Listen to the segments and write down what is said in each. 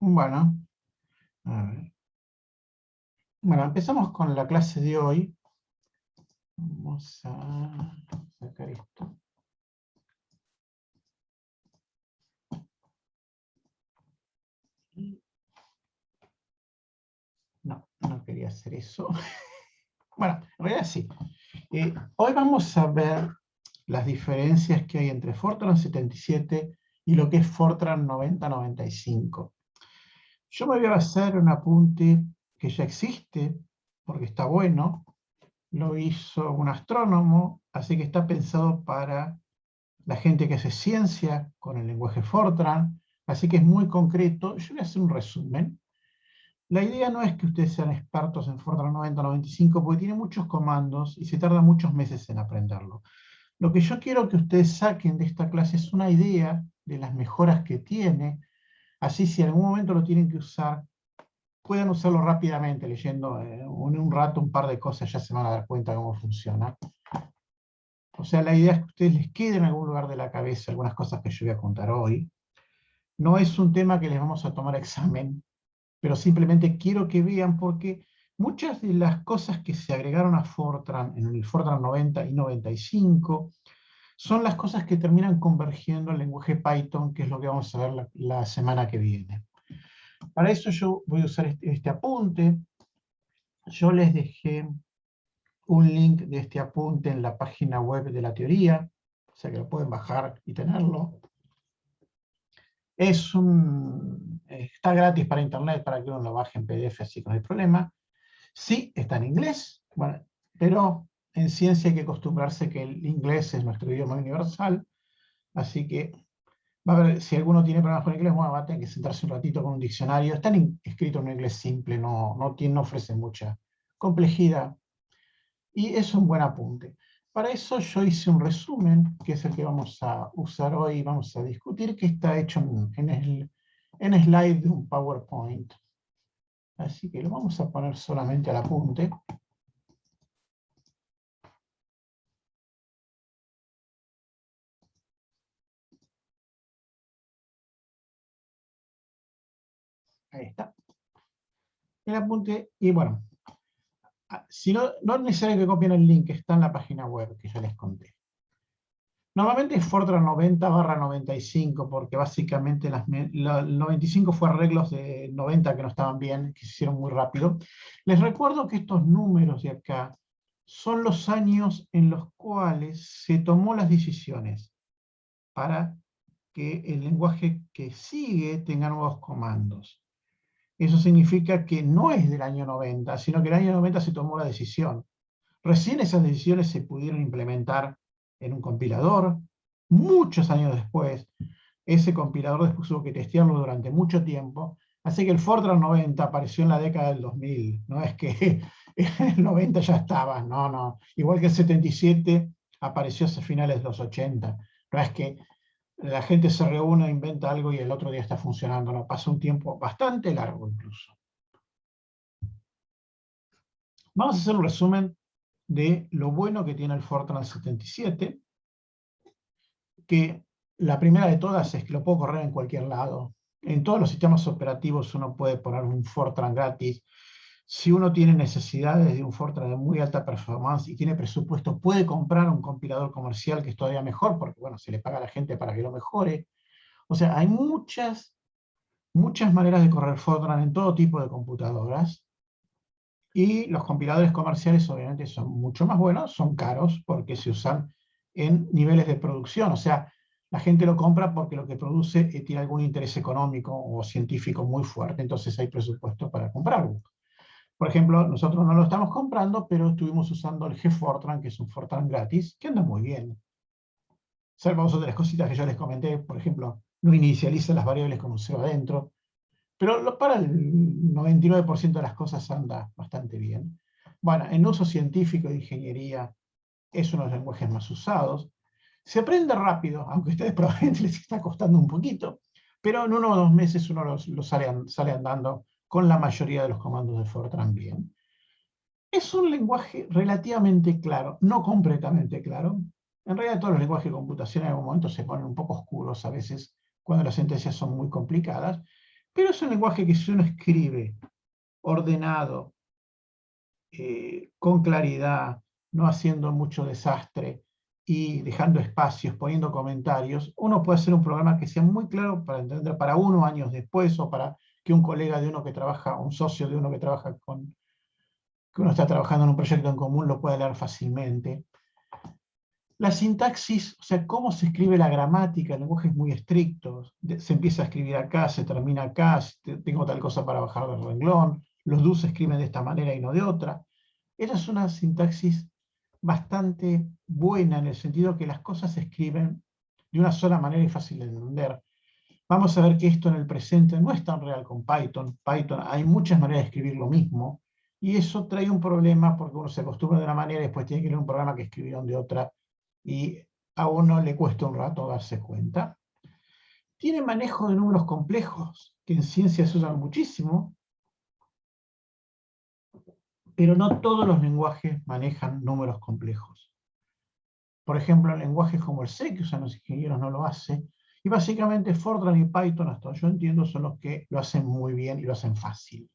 Bueno, a ver. Bueno, empezamos con la clase de hoy. Vamos a sacar esto. No, no quería hacer eso. Bueno, en realidad sí. Hoy vamos a ver las diferencias que hay entre Fortran 77 y lo que es Fortran 9095. Yo me voy a hacer un apunte que ya existe, porque está bueno. Lo hizo un astrónomo, así que está pensado para la gente que hace ciencia con el lenguaje Fortran, así que es muy concreto. Yo voy a hacer un resumen. La idea no es que ustedes sean expertos en Fortran 9095, porque tiene muchos comandos y se tarda muchos meses en aprenderlo. Lo que yo quiero que ustedes saquen de esta clase es una idea de las mejoras que tiene, así si en algún momento lo tienen que usar, puedan usarlo rápidamente, leyendo en un rato un par de cosas, ya se van a dar cuenta de cómo funciona. O sea, la idea es que a ustedes les quede en algún lugar de la cabeza algunas cosas que yo voy a contar hoy. No es un tema que les vamos a tomar examen, pero simplemente quiero que vean porque muchas de las cosas que se agregaron a Fortran, en el Fortran 90 y 95, son las cosas que terminan convergiendo al lenguaje Python, que es lo que vamos a ver la semana que viene. Para eso yo voy a usar este apunte. Yo les dejé un link de este apunte en la página web de la teoría, o sea que lo pueden bajar y tenerlo. Está gratis para internet, para que uno lo baje en PDF, así que no hay problema. Sí, está en inglés, bueno, pero en ciencia hay que acostumbrarse que el inglés es nuestro idioma universal, así que va a ver, si alguno tiene problemas con inglés, bueno, va a tener que sentarse un ratito con un diccionario. Está escrito en un inglés simple, no ofrece mucha complejidad, y es un buen apunte. Para eso yo hice un resumen, que es el que vamos a usar hoy, vamos a discutir, que está hecho en slide de un PowerPoint. Así que lo vamos a poner solamente al apunte. Ahí está. El apunte, y bueno, si no es necesario que copien el link, está en la página web que ya les conté. Normalmente es Fortran 90/95, porque básicamente el 95 fue arreglos de 90 que no estaban bien, que se hicieron muy rápido. Les recuerdo que estos números de acá son los años en los cuales se tomó las decisiones para que el lenguaje que sigue tenga nuevos comandos. Eso significa que no es del año 90, sino que en el año 90 se tomó la decisión. Recién esas decisiones se pudieron implementar en un compilador. Muchos años después, ese compilador después hubo que testearlo durante mucho tiempo. Así que el Fortran 90 apareció en la década del 2000. No es que en el 90 ya estaba, no. Igual que el 77 apareció hacia finales de los 80. No es que la gente se reúne, inventa algo y el otro día está funcionando. No, pasa un tiempo bastante largo incluso. Vamos a hacer un resumen de lo bueno que tiene el Fortran 77, que la primera de todas es que lo puedo correr en cualquier lado. En todos los sistemas operativos uno puede poner un Fortran gratis. Si uno tiene necesidades de un Fortran de muy alta performance y tiene presupuesto, puede comprar un compilador comercial que es todavía mejor, porque bueno, se le paga a la gente para que lo mejore. O sea, hay muchas maneras de correr Fortran en todo tipo de computadoras. Y los compiladores comerciales obviamente son mucho más buenos, son caros porque se usan en niveles de producción. O sea, la gente lo compra porque lo que produce tiene algún interés económico o científico muy fuerte, entonces hay presupuesto para comprarlo. Por ejemplo, nosotros no lo estamos comprando, pero estuvimos usando el GFortran, que es un Fortran gratis, que anda muy bien. Salvo dos o tres cositas que yo les comenté, por ejemplo, no inicializa las variables con un cero adentro, pero para el 99% de las cosas anda bastante bien. Bueno, en uso científico de ingeniería es uno de los lenguajes más usados. Se aprende rápido, aunque a ustedes probablemente les está costando un poquito, pero en 1 o 2 meses uno lo sale andando con la mayoría de los comandos de Fortran bien. Es un lenguaje relativamente claro, no completamente claro. En realidad todos los lenguajes de computación en algún momento se ponen un poco oscuros a veces cuando las sentencias son muy complicadas, Pero es un lenguaje que si uno escribe ordenado, con claridad, no haciendo mucho desastre y dejando espacios, poniendo comentarios, uno puede hacer un programa que sea muy claro para entender para uno años después o para que un colega de uno que trabaja, un socio de uno que trabaja que uno está trabajando en un proyecto en común lo pueda leer fácilmente. La sintaxis, o sea, cómo se escribe la gramática, el lenguaje es muy estricto. Se empieza a escribir acá, se termina acá, tengo tal cosa para bajar del renglón, los do se escriben de esta manera y no de otra. Esa es una sintaxis bastante buena en el sentido que las cosas se escriben de una sola manera y fácil de entender. Vamos a ver que esto en el presente no es tan real con Python. Python hay muchas maneras de escribir lo mismo y eso trae un problema porque uno se acostumbra de una manera y después tiene que leer un programa que escribieron de otra y a uno le cuesta un rato darse cuenta. Tiene manejo de números complejos, que en ciencia se usan muchísimo, pero no todos los lenguajes manejan números complejos. Por ejemplo, lenguajes como el C, que usan los ingenieros, no lo hace. Y básicamente Fortran y Python, hasta donde yo entiendo, son los que lo hacen muy bien y lo hacen fácil.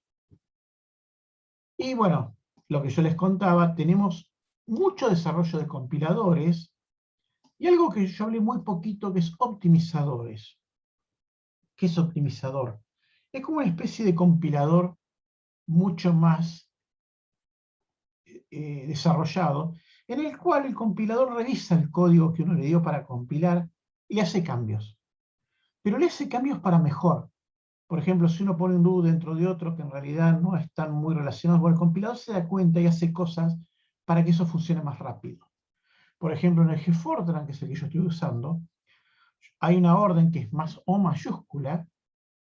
Y bueno, lo que yo les contaba, tenemos mucho desarrollo de compiladores y algo que yo hablé muy poquito, que es optimizadores. ¿Qué es optimizador? Es como una especie de compilador mucho más desarrollado, en el cual el compilador revisa el código que uno le dio para compilar y hace cambios. Pero le hace cambios para mejor. Por ejemplo, si uno pone un do dentro de otro que en realidad no están muy relacionados, bueno, el compilador se da cuenta y hace cosas para que eso funcione más rápido. Por ejemplo, en el GFortran, que es el que yo estoy usando, hay una orden que es más O mayúscula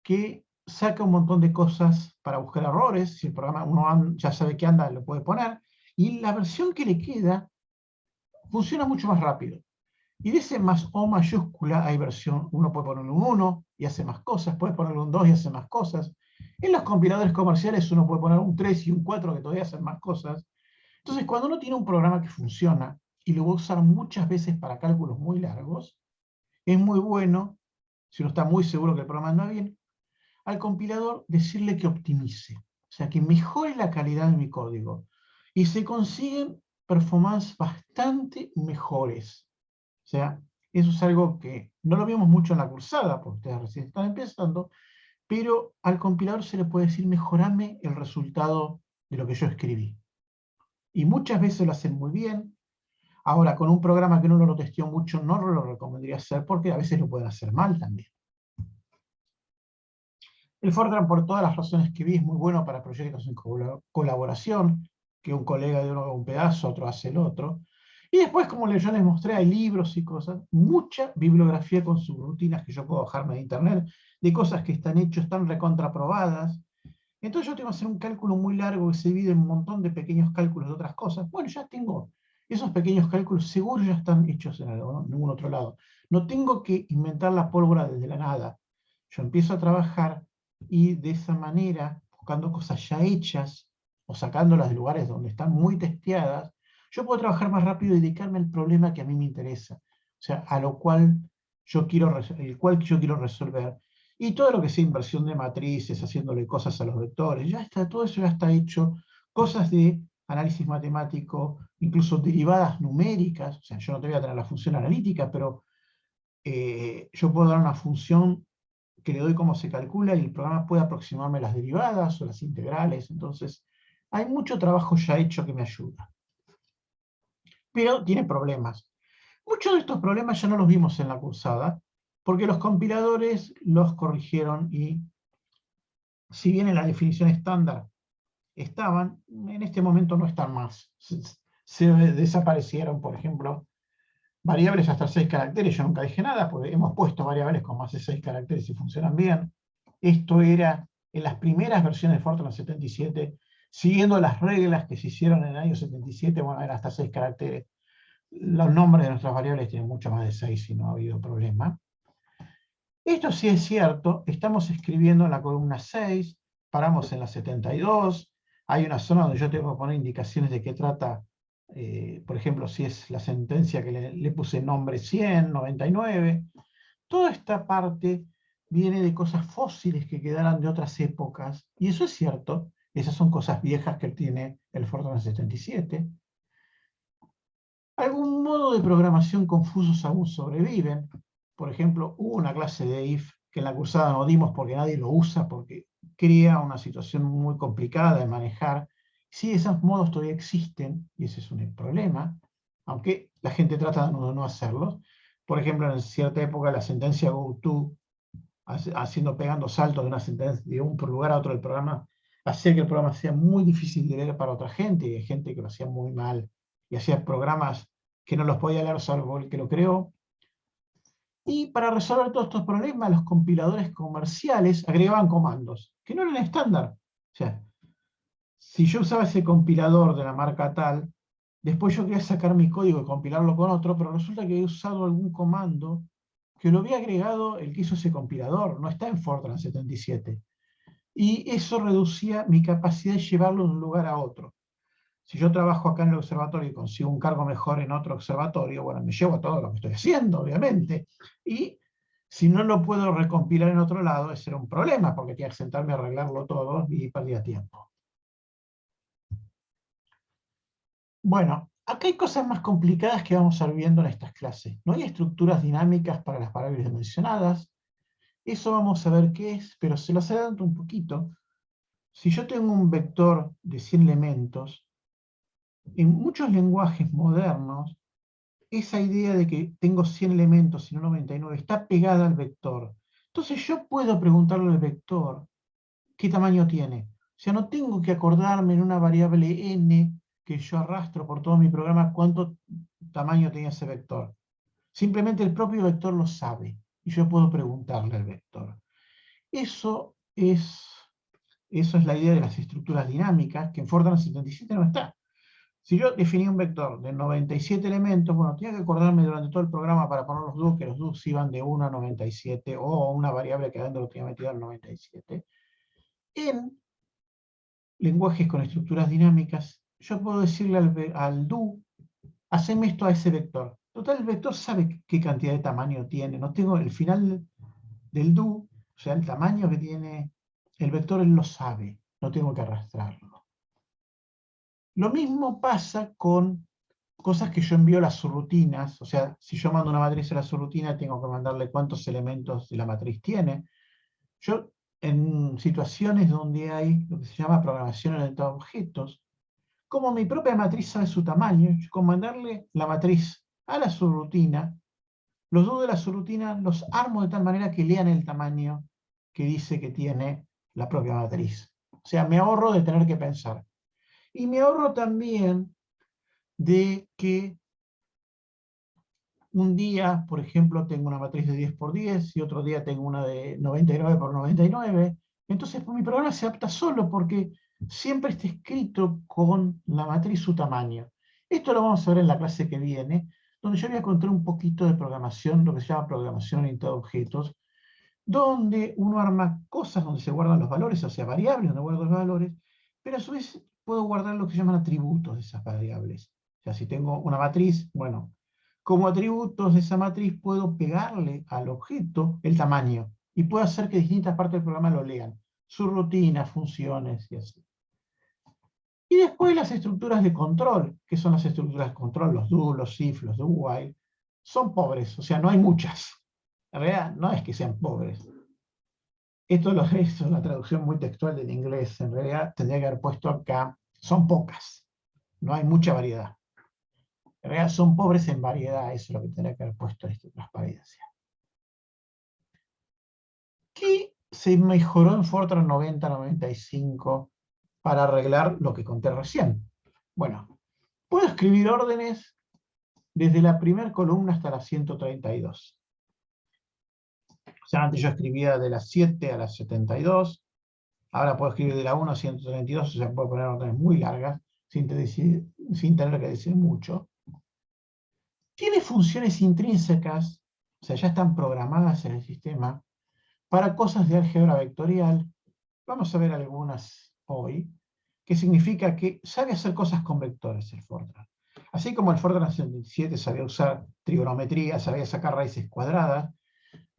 que saca un montón de cosas para buscar errores. Si el programa uno ya sabe que anda, lo puede poner. Y la versión que le queda funciona mucho más rápido. Y de ese más O mayúscula hay versión, uno puede ponerle un 1 y hace más cosas, puede ponerle un 2 y hace más cosas. En los compiladores comerciales uno puede poner un 3 y un 4 que todavía hacen más cosas. Entonces, cuando uno tiene un programa que funciona y lo va a usar muchas veces para cálculos muy largos, es muy bueno, si uno está muy seguro que el programa anda bien, al compilador decirle que optimice, o sea, que mejore la calidad de mi código. Y se consiguen performances bastante mejores. O sea, eso es algo que no lo vemos mucho en la cursada, porque ustedes recién están empezando, pero al compilador se le puede decir, mejorame el resultado de lo que yo escribí. Y muchas veces lo hacen muy bien. Ahora, con un programa que no lo testeó mucho, no lo recomendaría hacer, porque a veces lo pueden hacer mal también. El Fortran, por todas las razones que vi, es muy bueno para proyectos en colaboración, que un colega de uno haga un pedazo, otro hace el otro. Y después, como yo les mostré, hay libros y cosas, mucha bibliografía con subrutinas que yo puedo bajarme de internet, de cosas que están hechas, están recontraprobadas. Entonces yo tengo que hacer un cálculo muy largo que se divide en un montón de pequeños cálculos de otras cosas. Bueno, ya tengo esos pequeños cálculos, seguro ya están hechos en ningún otro lado. No tengo que inventar la pólvora desde la nada. Yo empiezo a trabajar y de esa manera, buscando cosas ya hechas o sacándolas de lugares donde están muy testeadas, yo puedo trabajar más rápido y dedicarme al problema que a mí me interesa, o sea, a lo cual el cual yo quiero resolver. Y todo lo que sea inversión de matrices, haciéndole cosas a los vectores, ya está, todo eso ya está hecho. Cosas de análisis matemático, incluso derivadas numéricas, o sea, yo no te voy a tener la función analítica, pero yo puedo dar una función que le doy cómo se calcula y el programa puede aproximarme las derivadas o las integrales. Entonces, hay mucho trabajo ya hecho que me ayuda. Pero tiene problemas. Muchos de estos problemas ya no los vimos en la cursada, porque los compiladores los corrigieron y, si bien en la definición estándar estaban, en este momento no están más. Se desaparecieron, por ejemplo, variables hasta 6 caracteres. Yo nunca dije nada, porque hemos puesto variables con más de 6 caracteres y funcionan bien. Esto era en las primeras versiones de Fortran 77, siguiendo las reglas que se hicieron en el año 77, bueno, eran hasta 6 caracteres. Los nombres de nuestras variables tienen mucho más de 6 y no ha habido problema. Esto sí es cierto, estamos escribiendo en la columna 6, paramos en la 72, hay una zona donde yo tengo que poner indicaciones de qué trata, por ejemplo, si es la sentencia que le puse nombre 100, 99. Toda esta parte viene de cosas fósiles que quedaran de otras épocas, y eso es cierto, esas son cosas viejas que tiene el Fortran 77. Algún modo de programación confusos aún sobreviven. Por ejemplo, hubo una clase de if que en la cursada no dimos porque nadie lo usa, porque crea una situación muy complicada de manejar. Sí, esos modos todavía existen, y ese es un problema, aunque la gente trata de no hacerlos. Por ejemplo, en cierta época la sentencia goto, pegando saltos de una sentencia de un lugar a otro del programa, hacía que el programa sea muy difícil de leer para otra gente, y hay gente que lo hacía muy mal, y hacía programas que no los podía leer salvo el que lo creó. Y para resolver todos estos problemas, los compiladores comerciales agregaban comandos, que no eran estándar. O sea, si yo usaba ese compilador de la marca tal, después yo quería sacar mi código y compilarlo con otro, pero resulta que he usado algún comando que lo había agregado el que hizo ese compilador, no está en Fortran 77. Y eso reducía mi capacidad de llevarlo de un lugar a otro. Si yo trabajo acá en el observatorio y consigo un cargo mejor en otro observatorio, bueno, me llevo todo lo que estoy haciendo, obviamente. Y si no lo puedo recompilar en otro lado, ese era un problema, porque tenía que sentarme a arreglarlo todo y perdía tiempo. Bueno, acá hay cosas más complicadas que vamos a ir viendo en estas clases. No hay estructuras dinámicas para las variables dimensionadas. Eso vamos a ver qué es, pero se los adelanto un poquito. Si yo tengo un vector de 100 elementos, en muchos lenguajes modernos, esa idea de que tengo 100 elementos y no 99 está pegada al vector. Entonces yo puedo preguntarle al vector qué tamaño tiene. O sea, no tengo que acordarme en una variable n que yo arrastro por todo mi programa cuánto tamaño tenía ese vector. Simplemente el propio vector lo sabe y yo puedo preguntarle al vector. Eso es la idea de las estructuras dinámicas, que en Fortran 77 no está. Si yo definía un vector de 97 elementos, bueno, tenía que acordarme durante todo el programa para poner los do's, que los do's iban de 1 a 97, o una variable que adentro lo tenía metido al 97. En lenguajes con estructuras dinámicas, yo puedo decirle al do, haceme esto a ese vector. Total, el vector sabe qué cantidad de tamaño tiene. No tengo el final del do, o sea, el tamaño que tiene el vector, él lo sabe. No tengo que arrastrarlo. Lo mismo pasa con cosas que yo envío a las subrutinas. O sea, si yo mando una matriz a la subrutina, tengo que mandarle cuántos elementos de la matriz tiene. Yo, en situaciones donde hay lo que se llama programación orientada a objetos, como mi propia matriz sabe su tamaño, yo con mandarle la matriz a la subrutina, los dos de la subrutina los armo de tal manera que lean el tamaño que dice que tiene la propia matriz. O sea, me ahorro de tener que pensar. Y me ahorro también de que un día, por ejemplo, tengo una matriz de 10 por 10 y otro día tengo una de 99 por 99. Entonces, mi programa se adapta solo porque siempre está escrito con la matriz su tamaño. Esto lo vamos a ver en la clase que viene, donde yo voy a contar un poquito de programación, lo que se llama programación orientada a objetos, donde uno arma cosas donde se guardan los valores, o sea, variables donde guardo los valores, pero a su vez puedo guardar lo que se llaman atributos de esas variables. O sea, si tengo una matriz, bueno, como atributos de esa matriz puedo pegarle al objeto el tamaño y puedo hacer que distintas partes del programa lo lean, sus rutinas, funciones y así. Y después las estructuras de control, que son las estructuras de control, los do, los if, los do while, son pobres, o sea, no hay muchas. En realidad no es que sean pobres. Esto es una traducción muy textual del inglés. En realidad tendría que haber puesto acá, son pocas, no hay mucha variedad. En realidad son pobres en variedad, eso es lo que tendría que haber puesto en esta transparencia. ¿Qué se mejoró en Fortran 90-95 para arreglar lo que conté recién? Bueno, puedo escribir órdenes desde la primera columna hasta la 132. O sea, antes yo escribía de las 7 a las 72, ahora puedo escribir de la 1 a 132, o sea, puedo poner órdenes muy largas sin tener que decir mucho. Tiene funciones intrínsecas, o sea, ya están programadas en el sistema, para cosas de álgebra vectorial. Vamos a ver algunas hoy, que significa que sabe hacer cosas con vectores el Fortran. Así como el Fortran 77 sabía usar trigonometría, sabía sacar raíces cuadradas,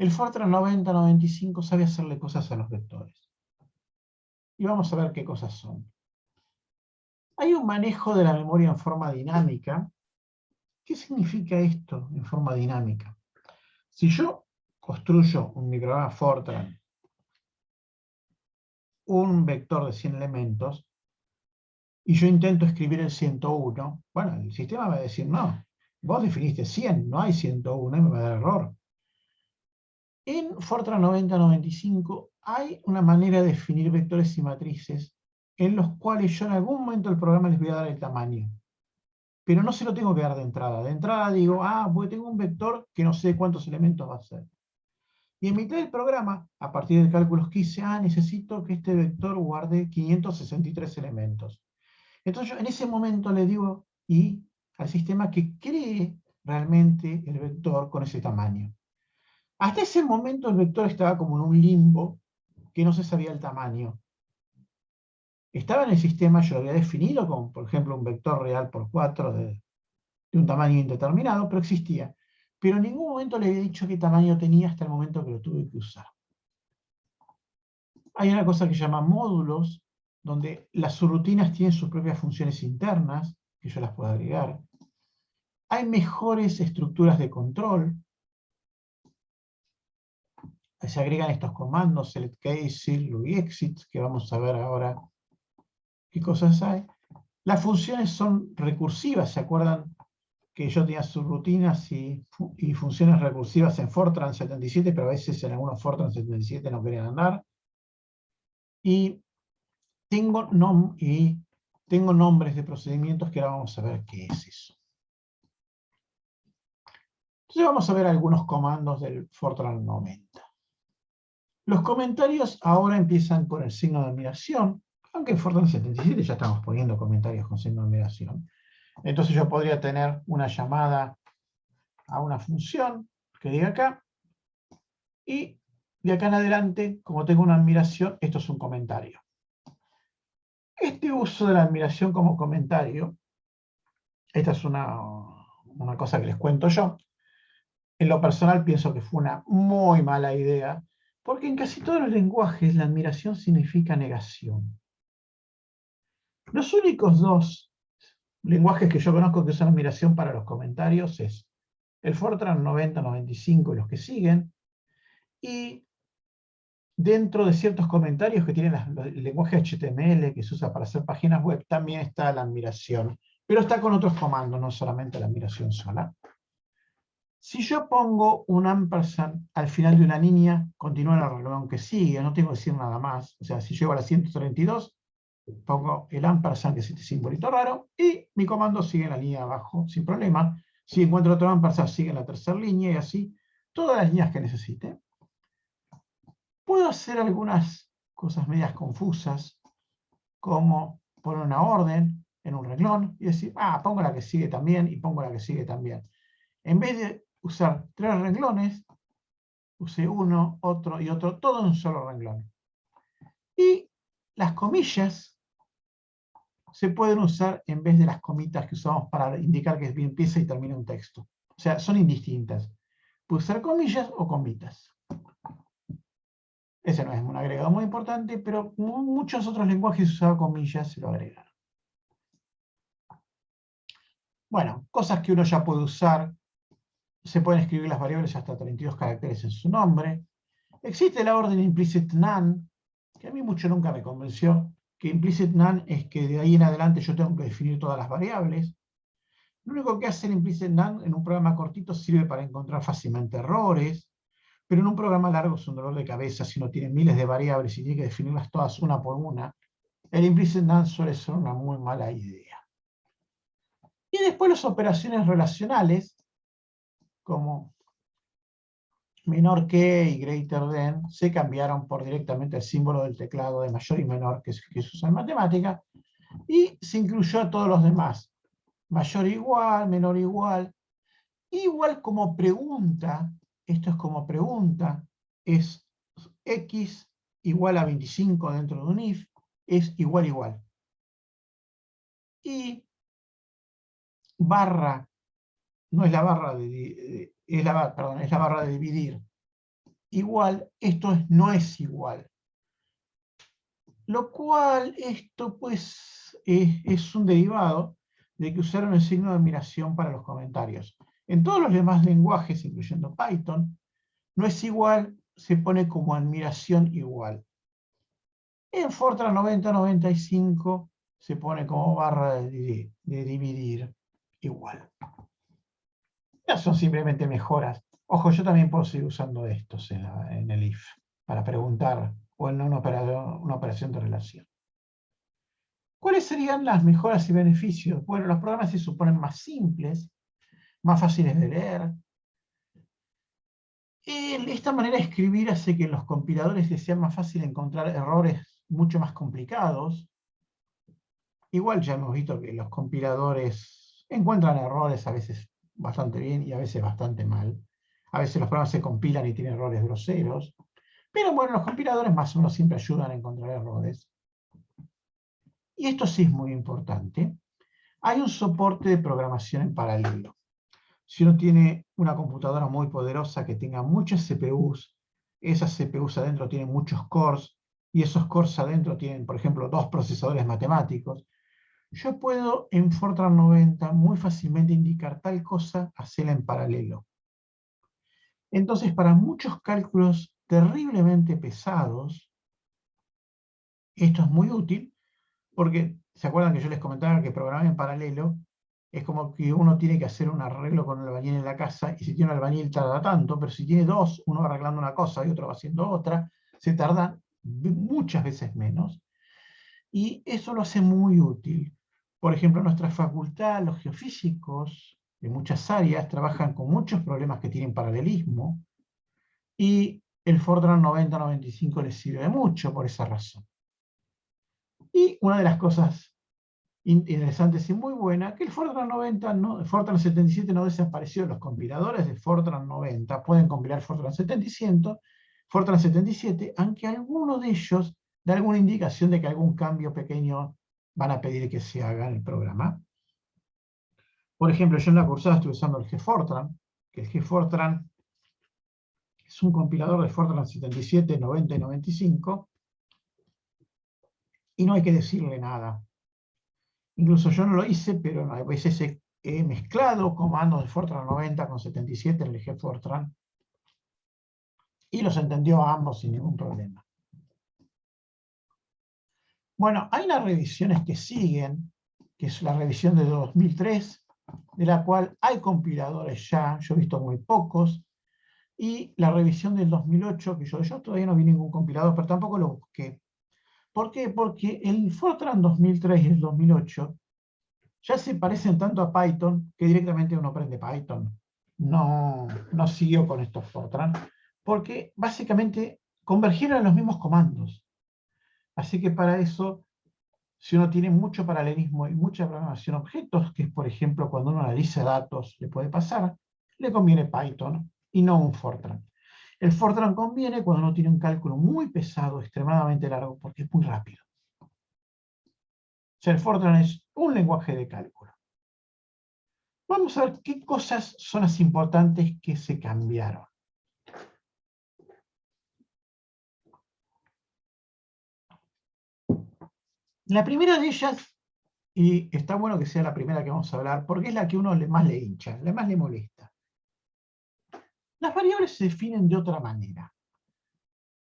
el Fortran 9095 sabe hacerle cosas a los vectores. Y vamos a ver qué cosas son. Hay un manejo de la memoria en forma dinámica. ¿Qué significa esto en forma dinámica? Si yo construyo un microprograma Fortran, un vector de 100 elementos, y yo intento escribir el 101, bueno, el sistema va a decir, no, vos definiste 100, no hay 101, y me va a dar error. En Fortran 9095 hay una manera de definir vectores y matrices en los cuales yo en algún momento del programa les voy a dar el tamaño. Pero no se lo tengo que dar de entrada. De entrada digo, pues tengo un vector que no sé cuántos elementos va a ser. Y en mitad del programa, a partir de cálculos que hice, necesito que este vector guarde 563 elementos. Entonces yo en ese momento le digo al sistema que cree realmente el vector con ese tamaño. Hasta ese momento el vector estaba como en un limbo que no se sabía el tamaño. Estaba en el sistema, yo lo había definido como, por ejemplo, un vector real por 4 de un tamaño indeterminado, pero existía. Pero en ningún momento le había dicho qué tamaño tenía hasta el momento que lo tuve que usar. Hay una cosa que se llama módulos, donde las subrutinas tienen sus propias funciones internas, que yo las puedo agregar. Hay mejores estructuras de control. Se agregan estos comandos, select case, seal, y exit, que vamos a ver ahora qué cosas hay. Las funciones son recursivas, ¿se acuerdan que yo tenía subrutinas y funciones recursivas en Fortran 77, pero a veces en algunos Fortran 77 no querían andar? Y tengo nombres de procedimientos que ahora vamos a ver qué es eso. Entonces vamos a ver algunos comandos del Fortran 90. Los comentarios ahora empiezan con el signo de admiración, aunque en Fortran 77 ya estamos poniendo comentarios con signo de admiración. Entonces yo podría tener una llamada a una función que diga acá, y de acá en adelante, como tengo una admiración, esto es un comentario. Este uso de la admiración como comentario, esta es una cosa que les cuento yo. En lo personal pienso que fue una muy mala idea, porque en casi todos los lenguajes la admiración significa negación. Los únicos dos lenguajes que yo conozco que usan admiración para los comentarios es el Fortran 9095 y los que siguen, y dentro de ciertos comentarios que tienen el lenguaje HTML que se usa para hacer páginas web, también está la admiración, pero está con otros comandos, no solamente la admiración sola. Si yo pongo un ampersand al final de una línea, continúa el renglón que sigue, no tengo que decir nada más. O sea, si llego a la 132, pongo el ampersand, que es este simbolito raro, y mi comando sigue en la línea de abajo, sin problema. Si encuentro otro ampersand, sigue en la tercera línea, y así, todas las líneas que necesite. Puedo hacer algunas cosas medias confusas, como poner una orden en un renglón, y decir, pongo la que sigue también, y pongo la que sigue también. En vez de usar 3 renglones, usé uno, otro y otro, todo en un solo renglón. Y las comillas se pueden usar en vez de las comitas que usamos para indicar que empieza y termina un texto. O sea, son indistintas. Puedo usar comillas o comitas. Ese no es un agregado muy importante, pero muchos otros lenguajes usaban comillas, se lo agregaron. Bueno, cosas que uno ya puede usar. Se pueden escribir las variables hasta 32 caracteres en su nombre. Existe la orden implicit none, que a mí mucho nunca me convenció, que implicit none es que de ahí en adelante yo tengo que definir todas las variables. Lo único que hace el implicit none en un programa cortito sirve para encontrar fácilmente errores, pero en un programa largo es un dolor de cabeza si uno tiene miles de variables y tiene que definirlas todas una por una. El implicit none suele ser una muy mala idea. Y después las operaciones relacionales, como menor que y greater than, se cambiaron por directamente el símbolo del teclado de mayor y menor que se usa en matemática, y se incluyó a todos los demás. Mayor igual, menor igual. Igual como pregunta, esto es como pregunta, es x igual a 25 dentro de un if, es igual igual. Y barra, no es la barra de, es la barra de dividir. igual, esto no es igual. Lo cual, esto pues es un derivado de que usaron el signo de admiración para los comentarios. En todos los demás lenguajes, incluyendo Python, no es igual, se pone como admiración igual. En Fortran 9095 se pone como barra de dividir igual. Ya son simplemente mejoras. Ojo, yo también puedo seguir usando estos en el if para preguntar o en una operación de relación. ¿Cuáles serían las mejoras y beneficios? Bueno, los programas se suponen más simples, más fáciles de leer. Esta manera de escribir hace que los compiladores les sea más fácil encontrar errores mucho más complicados. Igual ya hemos visto que los compiladores encuentran errores a veces bastante bien y a veces bastante mal. A veces los programas se compilan y tienen errores groseros. Pero bueno, los compiladores más o menos siempre ayudan a encontrar errores. Y esto sí es muy importante. Hay un soporte de programación en paralelo. Si uno tiene una computadora muy poderosa que tenga muchas CPUs, esas CPUs adentro tienen muchos cores, y esos cores adentro tienen, por ejemplo, 2 procesadores matemáticos, yo puedo en Fortran 90 muy fácilmente indicar tal cosa, hacerla en paralelo. Entonces, para muchos cálculos terriblemente pesados, esto es muy útil, porque ¿se acuerdan que yo les comentaba que programar en paralelo es como que uno tiene que hacer un arreglo con el albañil en la casa, y si tiene un albañil tarda tanto, pero si tiene dos, uno va arreglando una cosa y otro va haciendo otra, se tarda muchas veces menos, y eso lo hace muy útil. Por ejemplo, en nuestra facultad, los geofísicos de muchas áreas trabajan con muchos problemas que tienen paralelismo, y el Fortran 9095 les sirve mucho por esa razón. Y una de las cosas interesantes y muy buena, que el Fortran 90, el Fortran 77 no desapareció. Los compiladores de Fortran 90 pueden compilar Fortran 77, aunque alguno de ellos da alguna indicación de que algún cambio pequeño van a pedir que se haga en el programa. Por ejemplo, yo en la cursada estoy usando el GFortran, que el GFortran es un compilador de Fortran 77, 90 y 95, y no hay que decirle nada. Incluso yo no lo hice, pero a veces he mezclado comandos de Fortran 90 con 77 en el GFortran, y los entendió a ambos sin ningún problema. Bueno, hay las revisiones que siguen, que es la revisión de 2003, de la cual hay compiladores ya, yo he visto muy pocos, y la revisión del 2008, que yo todavía no vi ningún compilador, pero tampoco lo busqué. ¿Por qué? Porque el Fortran 2003 y el 2008 ya se parecen tanto a Python que directamente uno aprende Python. No siguió con estos Fortran, porque básicamente convergieron en los mismos comandos. Así que para eso, si uno tiene mucho paralelismo y mucha programación objetos, que es por ejemplo cuando uno analiza datos, le puede pasar, le conviene Python y no un Fortran. El Fortran conviene cuando uno tiene un cálculo muy pesado, extremadamente largo, porque es muy rápido. O sea, el Fortran es un lenguaje de cálculo. Vamos a ver qué cosas son las importantes que se cambiaron. La primera de ellas, y está bueno que sea la primera que vamos a hablar, porque es la que uno más le hincha, la más le molesta. Las variables se definen de otra manera,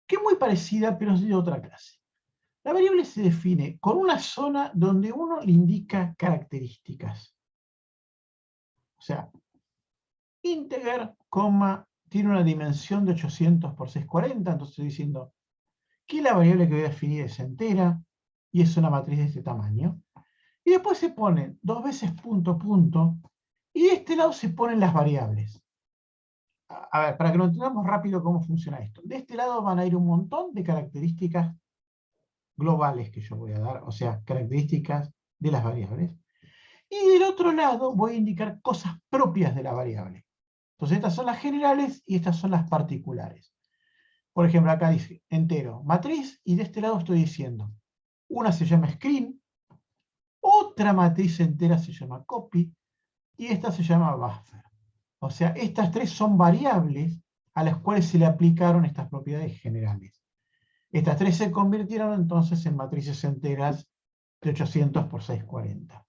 que es muy parecida, pero es de otra clase. La variable se define con una zona donde uno le indica características. O sea, integer, tiene una dimensión de 800 por 640, entonces estoy diciendo que la variable que voy a definir es entera, y es una matriz de este tamaño. Y después se ponen 2 veces punto, punto, y de este lado se ponen las variables. A ver, para que lo entendamos rápido cómo funciona esto. De este lado van a ir un montón de características globales que yo voy a dar, o sea, características de las variables. Y del otro lado voy a indicar cosas propias de la variable. Entonces estas son las generales y estas son las particulares. Por ejemplo, acá dice entero, matriz, y de este lado estoy diciendo, una se llama screen, otra matriz entera se llama copy, y esta se llama buffer. O sea, estas tres son variables a las cuales se le aplicaron estas propiedades generales. Estas tres se convirtieron entonces en matrices enteras de 800 por 640.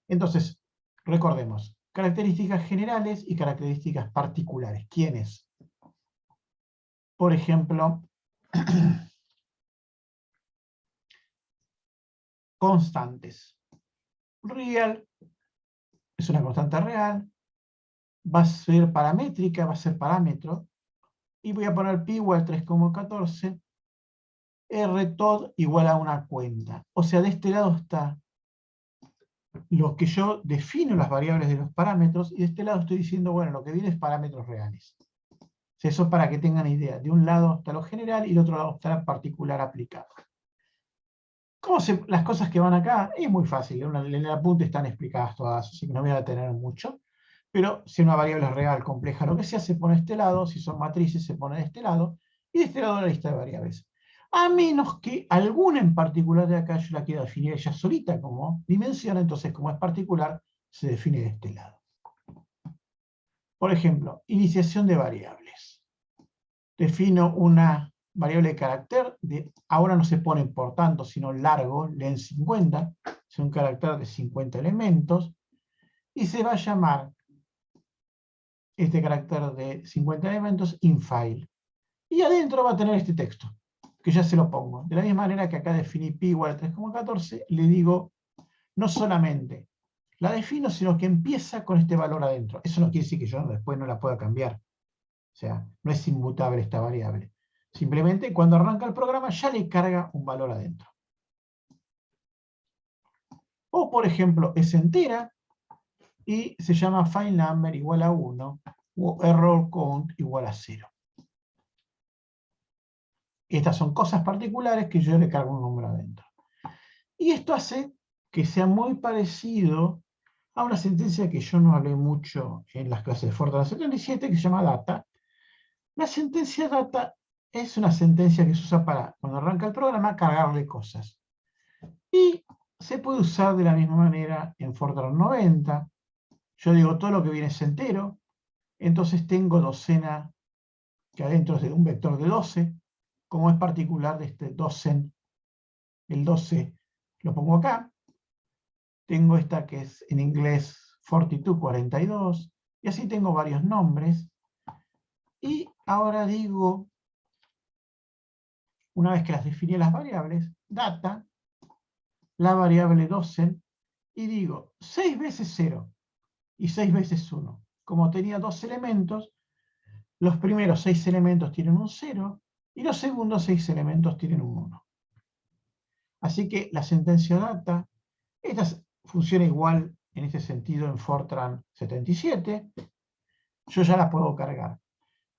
Entonces, recordemos, características generales y características particulares. ¿Quiénes? Por ejemplo, constantes. Real es una constante real, va a ser paramétrica, va a ser parámetro, y voy a poner pi igual a 3,14, r todo igual a una cuenta. O sea, de este lado está lo que yo defino las variables de los parámetros, y de este lado estoy diciendo, bueno, lo que viene es parámetros reales. O sea, eso para que tengan idea. De un lado está lo general y del otro lado está lo particular aplicado. Las cosas que van acá? Es muy fácil. En el apunte están explicadas todas, así que no me voy a detener mucho. Pero si una variable es real, compleja, lo que sea, se pone de este lado. Si son matrices, se pone de este lado. Y de este lado la lista de variables. A menos que alguna en particular de acá yo la quiera definir ella solita como dimensión, entonces como es particular, se define de este lado. Por ejemplo, iniciación de variables. Defino una variable de carácter, ahora no se pone por tanto, sino largo, len 50, es un carácter de 50 elementos, y se va a llamar este carácter de 50 elementos infile. Y adentro va a tener este texto, que ya se lo pongo. De la misma manera que acá definí pi igual a 3,14, le digo, no solamente la defino, sino que empieza con este valor adentro. Eso no quiere decir que yo después no la pueda cambiar. O sea, no es inmutable esta variable. Simplemente cuando arranca el programa ya le carga un valor adentro. O por ejemplo, es entera y se llama file number igual a 1 o error count igual a 0. Estas son cosas particulares que yo le cargo un número adentro. Y esto hace que sea muy parecido a una sentencia que yo no hablé mucho en las clases de Fortran 77, que se llama data. La sentencia data es una sentencia que se usa para, cuando arranca el programa, cargarle cosas. Y se puede usar de la misma manera en Fortran 90. Yo digo, todo lo que viene es entero, entonces tengo docena, que adentro es de un vector de 12, como es particular de este docen, el 12 lo pongo acá. Tengo esta que es en inglés 42, 42, y así tengo varios nombres. Y ahora digo, una vez que las definí las variables, data, la variable docen, y digo 6 veces 0 y 6 veces 1. Como tenía dos elementos, los primeros 6 elementos tienen un 0 y los segundos 6 elementos tienen un 1. Así que la sentencia data, esta funciona igual en este sentido en Fortran 77, yo ya la puedo cargar.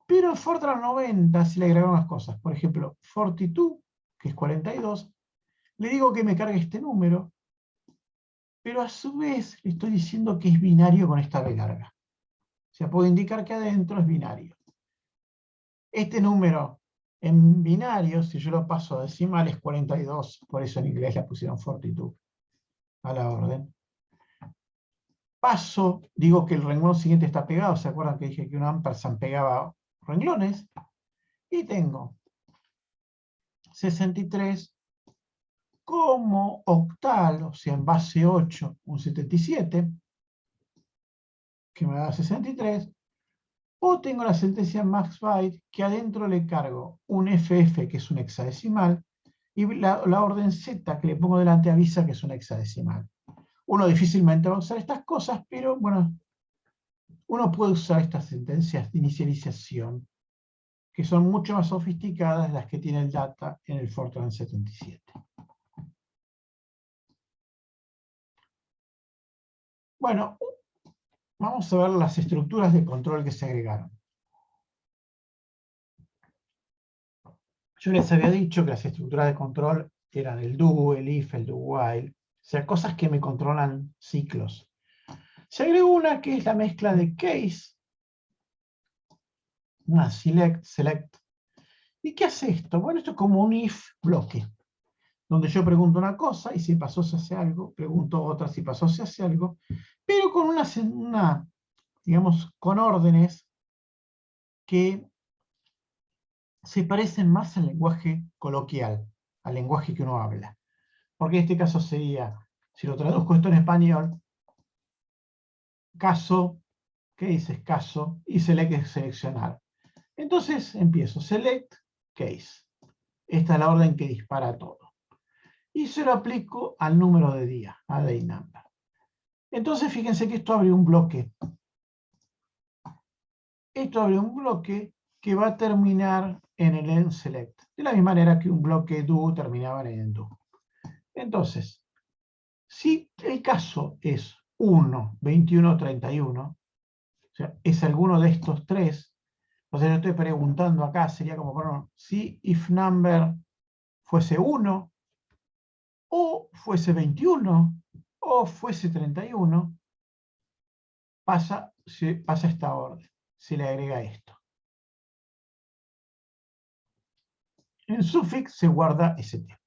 Pero en Fortran 90 se le agregaron unas cosas. Por ejemplo, 42, que es 42, le digo que me cargue este número, pero a su vez le estoy diciendo que es binario con esta B larga. O sea, puedo indicar que adentro es binario. Este número en binario, si yo lo paso a decimal, es 42, por eso en inglés la pusieron 42 a la orden. Paso, digo que el renglón siguiente está pegado, ¿se acuerdan que dije que un ampersand pegaba renglones? Y tengo 63 como octal, o sea, en base 8, un 77, que me da 63, o tengo la sentencia max byte, que adentro le cargo un FF, que es un hexadecimal, y la orden Z que le pongo delante avisa que es un hexadecimal. Uno difícilmente va a usar estas cosas, pero bueno, uno puede usar estas sentencias de inicialización, que son mucho más sofisticadas de las que tiene el data en el Fortran 77. Bueno, vamos a ver las estructuras de control que se agregaron. Yo les había dicho que las estructuras de control eran el do, el if, el do while, o sea, cosas que me controlan ciclos. Se agregó una que es la mezcla de case, una select. ¿Y qué hace esto? Bueno, esto es como un if bloque, donde yo pregunto una cosa y si pasó se hace algo, pregunto otra si pasó se hace algo, pero con digamos, con órdenes que se parecen más al lenguaje coloquial, al lenguaje que uno habla. Porque en este caso sería, si lo traduzco esto en español, caso, ¿qué dices caso? Y select es seleccionar. Entonces empiezo, select case. Esta es la orden que dispara todo. Y se lo aplico al número de día, a day number. Entonces fíjense que esto abre un bloque. Esto abre un bloque que va a terminar en el end select, de la misma manera que un bloque do terminaba en el end do. Entonces, si el caso es 1, 21, 31, o sea, es alguno de estos tres, o sea, yo estoy preguntando acá, sería como poner, si if number fuese 1, o fuese 21, o fuese 31, pasa esta orden, se le agrega esto. En suffix se guarda st.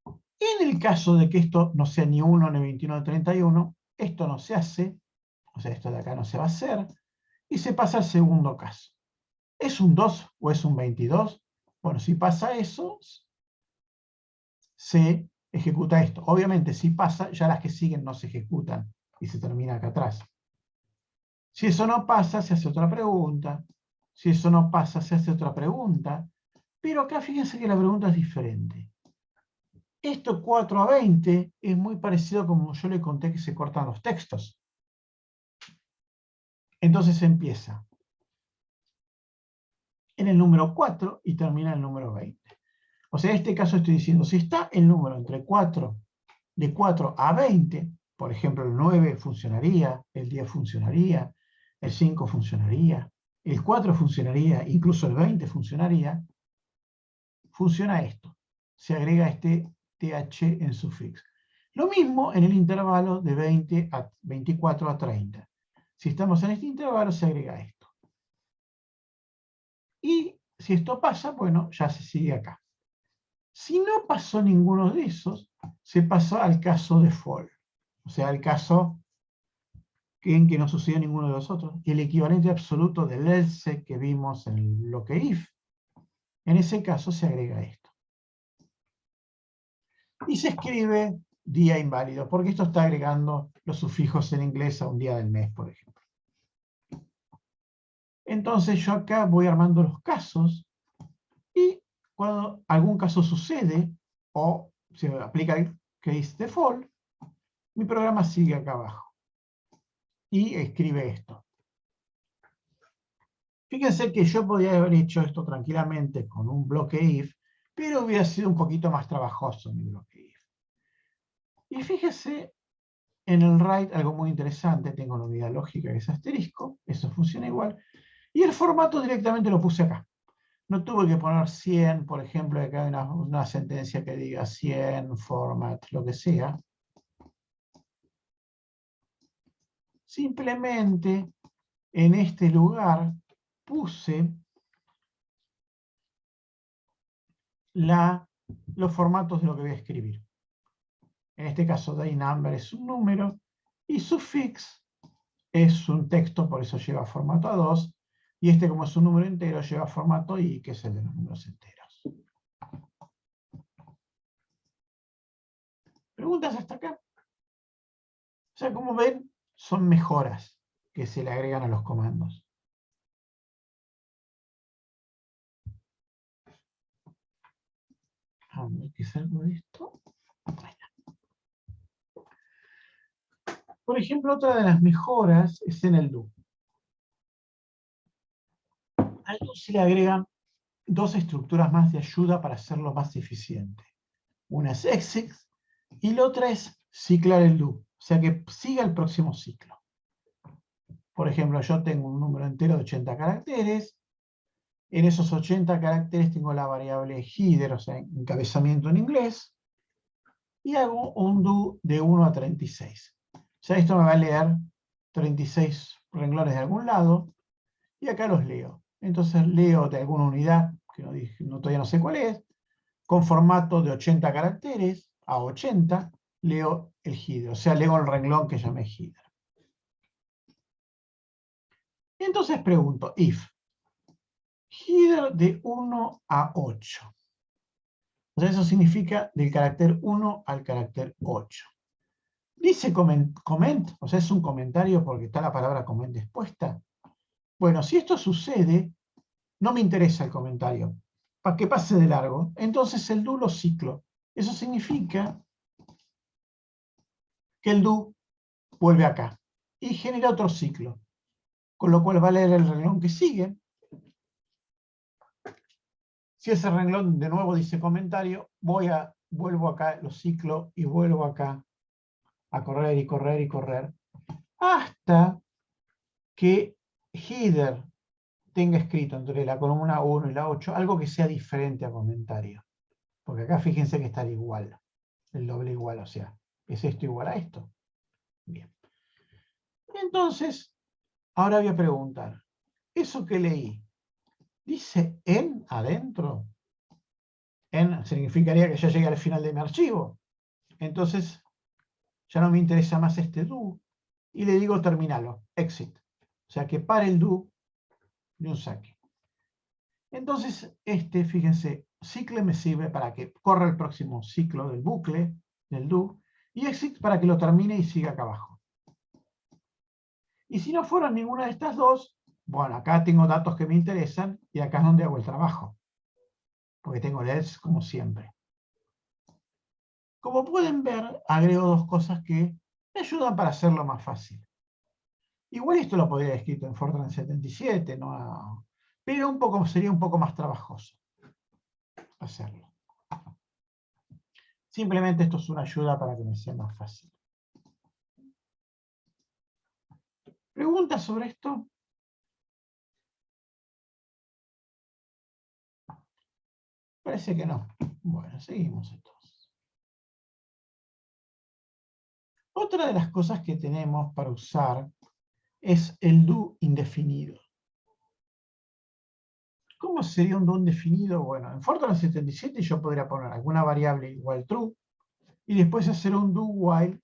En el caso de que esto no sea ni 1, ni 21, ni 31, esto no se hace, o sea, esto de acá no se va a hacer, y se pasa al segundo caso. ¿Es un 2 o es un 22? Bueno, si pasa eso, se ejecuta esto. Obviamente, si pasa, ya las que siguen no se ejecutan y se termina acá atrás. Si eso no pasa, se hace otra pregunta. Si eso no pasa, se hace otra pregunta. Pero acá fíjense que la pregunta es diferente. Esto 4 a 20 es muy parecido como yo le conté que se cortan los textos. Entonces empieza en el número 4 y termina en el número 20. O sea, en este caso estoy diciendo, si está el número entre 4, de 4 a 20, por ejemplo, el 9 funcionaría, el 10 funcionaría, el 5 funcionaría, el 4 funcionaría, incluso el 20 funcionaría, funciona esto. Se agrega este th en sufix. Lo mismo en el intervalo de 20 a 24 a 30. Si estamos en este intervalo, se agrega esto. Y si esto pasa, bueno, ya se sigue acá. Si no pasó ninguno de esos, se pasó al caso default. O sea, al caso en que no sucedió ninguno de los otros. El equivalente absoluto del else que vimos en el bloque if. En ese caso se agrega esto. Y se escribe día inválido, porque esto está agregando los sufijos en inglés a un día del mes, por ejemplo. Entonces yo acá voy armando los casos y cuando algún caso sucede o se aplica el case default, mi programa sigue acá abajo y escribe esto. Fíjense que yo podría haber hecho esto tranquilamente con un bloque if, pero hubiera sido un poquito más trabajoso mi bloque if. Y fíjese en el write algo muy interesante, tengo una unidad lógica que es asterisco, eso funciona igual, y el formato directamente lo puse acá. No tuve que poner 100, por ejemplo, acá hay una sentencia que diga 100, format, lo que sea. Simplemente en este lugar puse los formatos de lo que voy a escribir. En este caso, day number es un número y suffix es un texto, por eso lleva formato A2. Y este, como es un número entero, lleva formato I, que es el de los números enteros. ¿Preguntas hasta acá? O sea, como ven, son mejoras que se le agregan a los comandos. A ver, ¿qué salgo de esto? Por ejemplo, otra de las mejoras es en el do. Al do se le agregan dos estructuras más de ayuda para hacerlo más eficiente. Una es exit y la otra es ciclar el do, o sea que siga el próximo ciclo. Por ejemplo, yo tengo un número entero de 80 caracteres. En esos 80 caracteres tengo la variable header, o sea, encabezamiento en inglés, y hago un do de 1 a 36. O sea, esto me va a leer 36 renglones de algún lado, y acá los leo. Entonces leo de alguna unidad, que todavía no sé cuál es, con formato de 80 caracteres a 80, leo el header, o sea, leo el renglón que llamé header. Y entonces pregunto, if header de 1 a 8. O sea, eso significa del carácter 1 al carácter 8. Dice comment, o sea, es un comentario porque está la palabra comment expuesta. Bueno, si esto sucede, no me interesa el comentario, para que pase de largo. Entonces el do lo ciclo. Eso significa que el do vuelve acá y genera otro ciclo, con lo cual va a leer el renglón que sigue. Si ese renglón de nuevo dice comentario, vuelvo acá, lo ciclo y vuelvo acá a correr y correr y correr, hasta que header tenga escrito entre la columna 1 y la 8 algo que sea diferente a comentario. Porque acá fíjense que está el igual, el doble igual, o sea, ¿es esto igual a esto? Bien. Entonces, ahora voy a preguntar, ¿eso que leí dice en adentro? En significaría que ya llegué al final de mi archivo. Entonces, ya no me interesa más este do, y le digo terminalo, exit. O sea, que pare el do de un saque. Entonces, fíjense, ciclo me sirve para que corra el próximo ciclo del bucle, del do, y exit para que lo termine y siga acá abajo. Y si no fueron ninguna de estas dos, bueno, acá tengo datos que me interesan, y acá es donde hago el trabajo. Porque tengo LEDs como siempre. Como pueden ver, agrego dos cosas que me ayudan para hacerlo más fácil. Igual esto lo podría haber escrito en Fortran 77, ¿no? Pero sería un poco más trabajoso hacerlo. Simplemente esto es una ayuda para que me sea más fácil. ¿Preguntas sobre esto? Parece que no. Bueno, seguimos entonces. Otra de las cosas que tenemos para usar es el do indefinido. ¿Cómo sería un do indefinido? Bueno, en Fortran 77 yo podría poner alguna variable igual true y después hacer un do while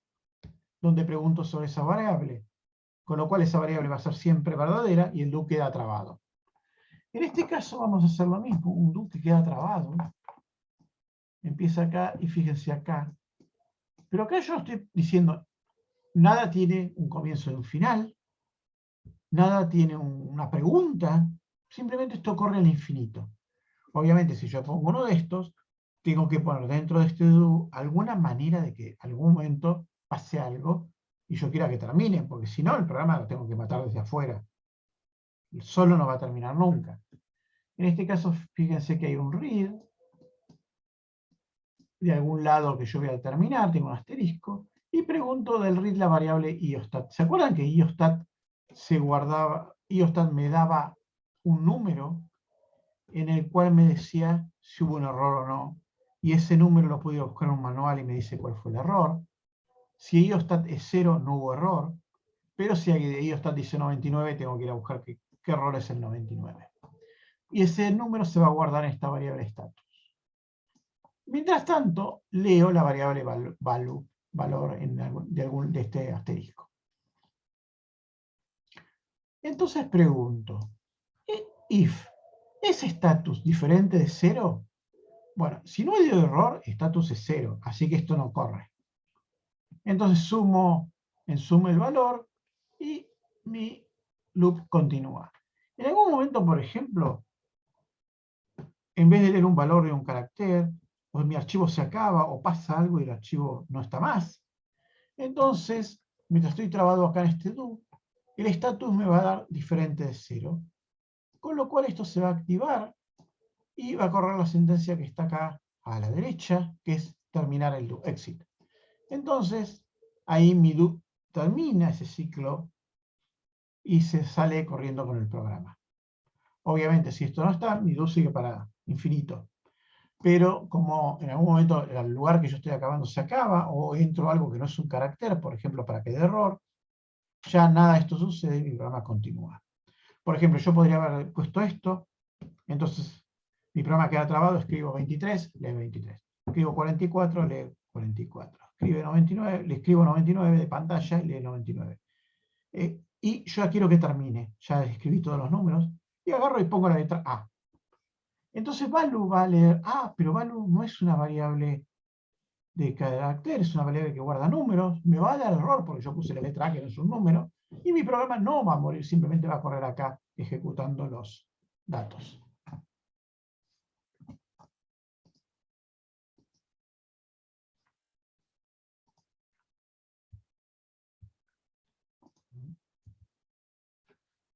donde pregunto sobre esa variable, con lo cual esa variable va a ser siempre verdadera y el do queda trabado. En este caso vamos a hacer lo mismo, un do que queda trabado. Empieza acá y fíjense acá. Pero acá yo estoy diciendo, nada tiene un comienzo y un final, nada tiene una pregunta, simplemente esto corre al infinito. Obviamente, si yo pongo uno de estos, tengo que poner dentro de este do alguna manera de que algún momento pase algo y yo quiera que termine, porque si no, el programa lo tengo que matar desde afuera. Solo no va a terminar nunca. En este caso, fíjense que hay un read, de algún lado que yo voy a terminar, tengo un asterisco, y pregunto del read la variable iostat. ¿Se acuerdan que iostat iostat me daba un número en el cual me decía si hubo un error o no? Y ese número lo podía buscar en un manual y me dice cuál fue el error. Si iostat es 0, no hubo error, pero si iostat dice 99, tengo que ir a buscar qué error es el 99. Y ese número se va a guardar en esta variable status. Mientras tanto, leo la variable valor de este asterisco. Entonces pregunto, if, ¿es status diferente de 0? Bueno, si no hay error, status es 0, así que esto no corre. Entonces sumo en suma el valor y mi loop continúa. En algún momento, por ejemplo, en vez de leer un valor de un carácter, o mi archivo se acaba, o pasa algo y el archivo no está más. Entonces, mientras estoy trabado acá en este do, el status me va a dar diferente de 0. Con lo cual esto se va a activar y va a correr la sentencia que está acá a la derecha, que es terminar el do, exit. Entonces, ahí mi do termina ese ciclo y se sale corriendo con el programa. Obviamente, si esto no está, mi do sigue para infinito. Pero como en algún momento el lugar que yo estoy acabando se acaba, o entro algo que no es un carácter, por ejemplo, para que dé error, ya nada de esto sucede y mi programa continúa. Por ejemplo, yo podría haber puesto esto, entonces mi programa queda trabado, escribo 23, lee 23. Escribo 44, lee 44. Escribe 99, le escribo 99 de pantalla, lee 99. Y yo ya quiero que termine, ya escribí todos los números, y agarro y pongo la letra A. Entonces value va a leer, pero value no es una variable de carácter, es una variable que guarda números, me va a dar error porque yo puse la letra A que no es un número, y mi programa no va a morir, simplemente va a correr acá ejecutando los datos.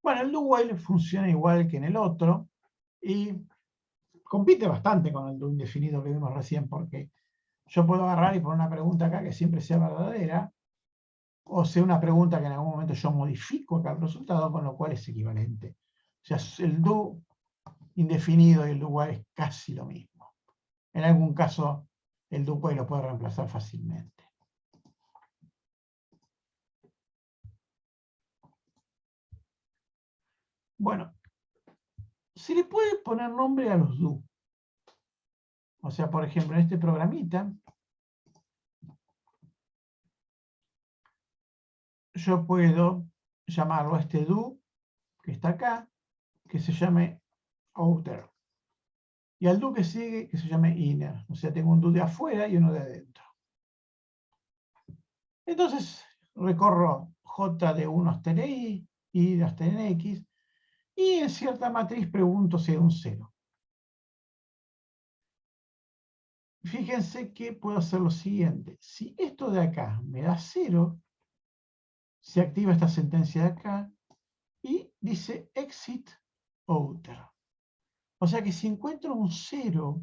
Bueno, el do while funciona igual que en el otro y compite bastante con el do indefinido que vimos recién, porque yo puedo agarrar y poner una pregunta acá que siempre sea verdadera, o sea una pregunta que en algún momento yo modifico acá el resultado, con lo cual es equivalente. O sea, el do indefinido y el do while es casi lo mismo. En algún caso, el do while lo puede reemplazar fácilmente. Bueno, se le puede poner nombre a los do. O sea, por ejemplo, en este programita, yo puedo llamarlo a este do, que está acá, que se llame outer. Y al do que sigue, que se llame inner. O sea, tengo un do de afuera y uno de adentro. Entonces, recorro J de 1 hasta en I, I hasta en X, y en cierta matriz pregunto si hay un 0. Fíjense que puedo hacer lo siguiente. Si esto de acá me da 0, se activa esta sentencia de acá y dice exit outer. O sea que si encuentro un 0,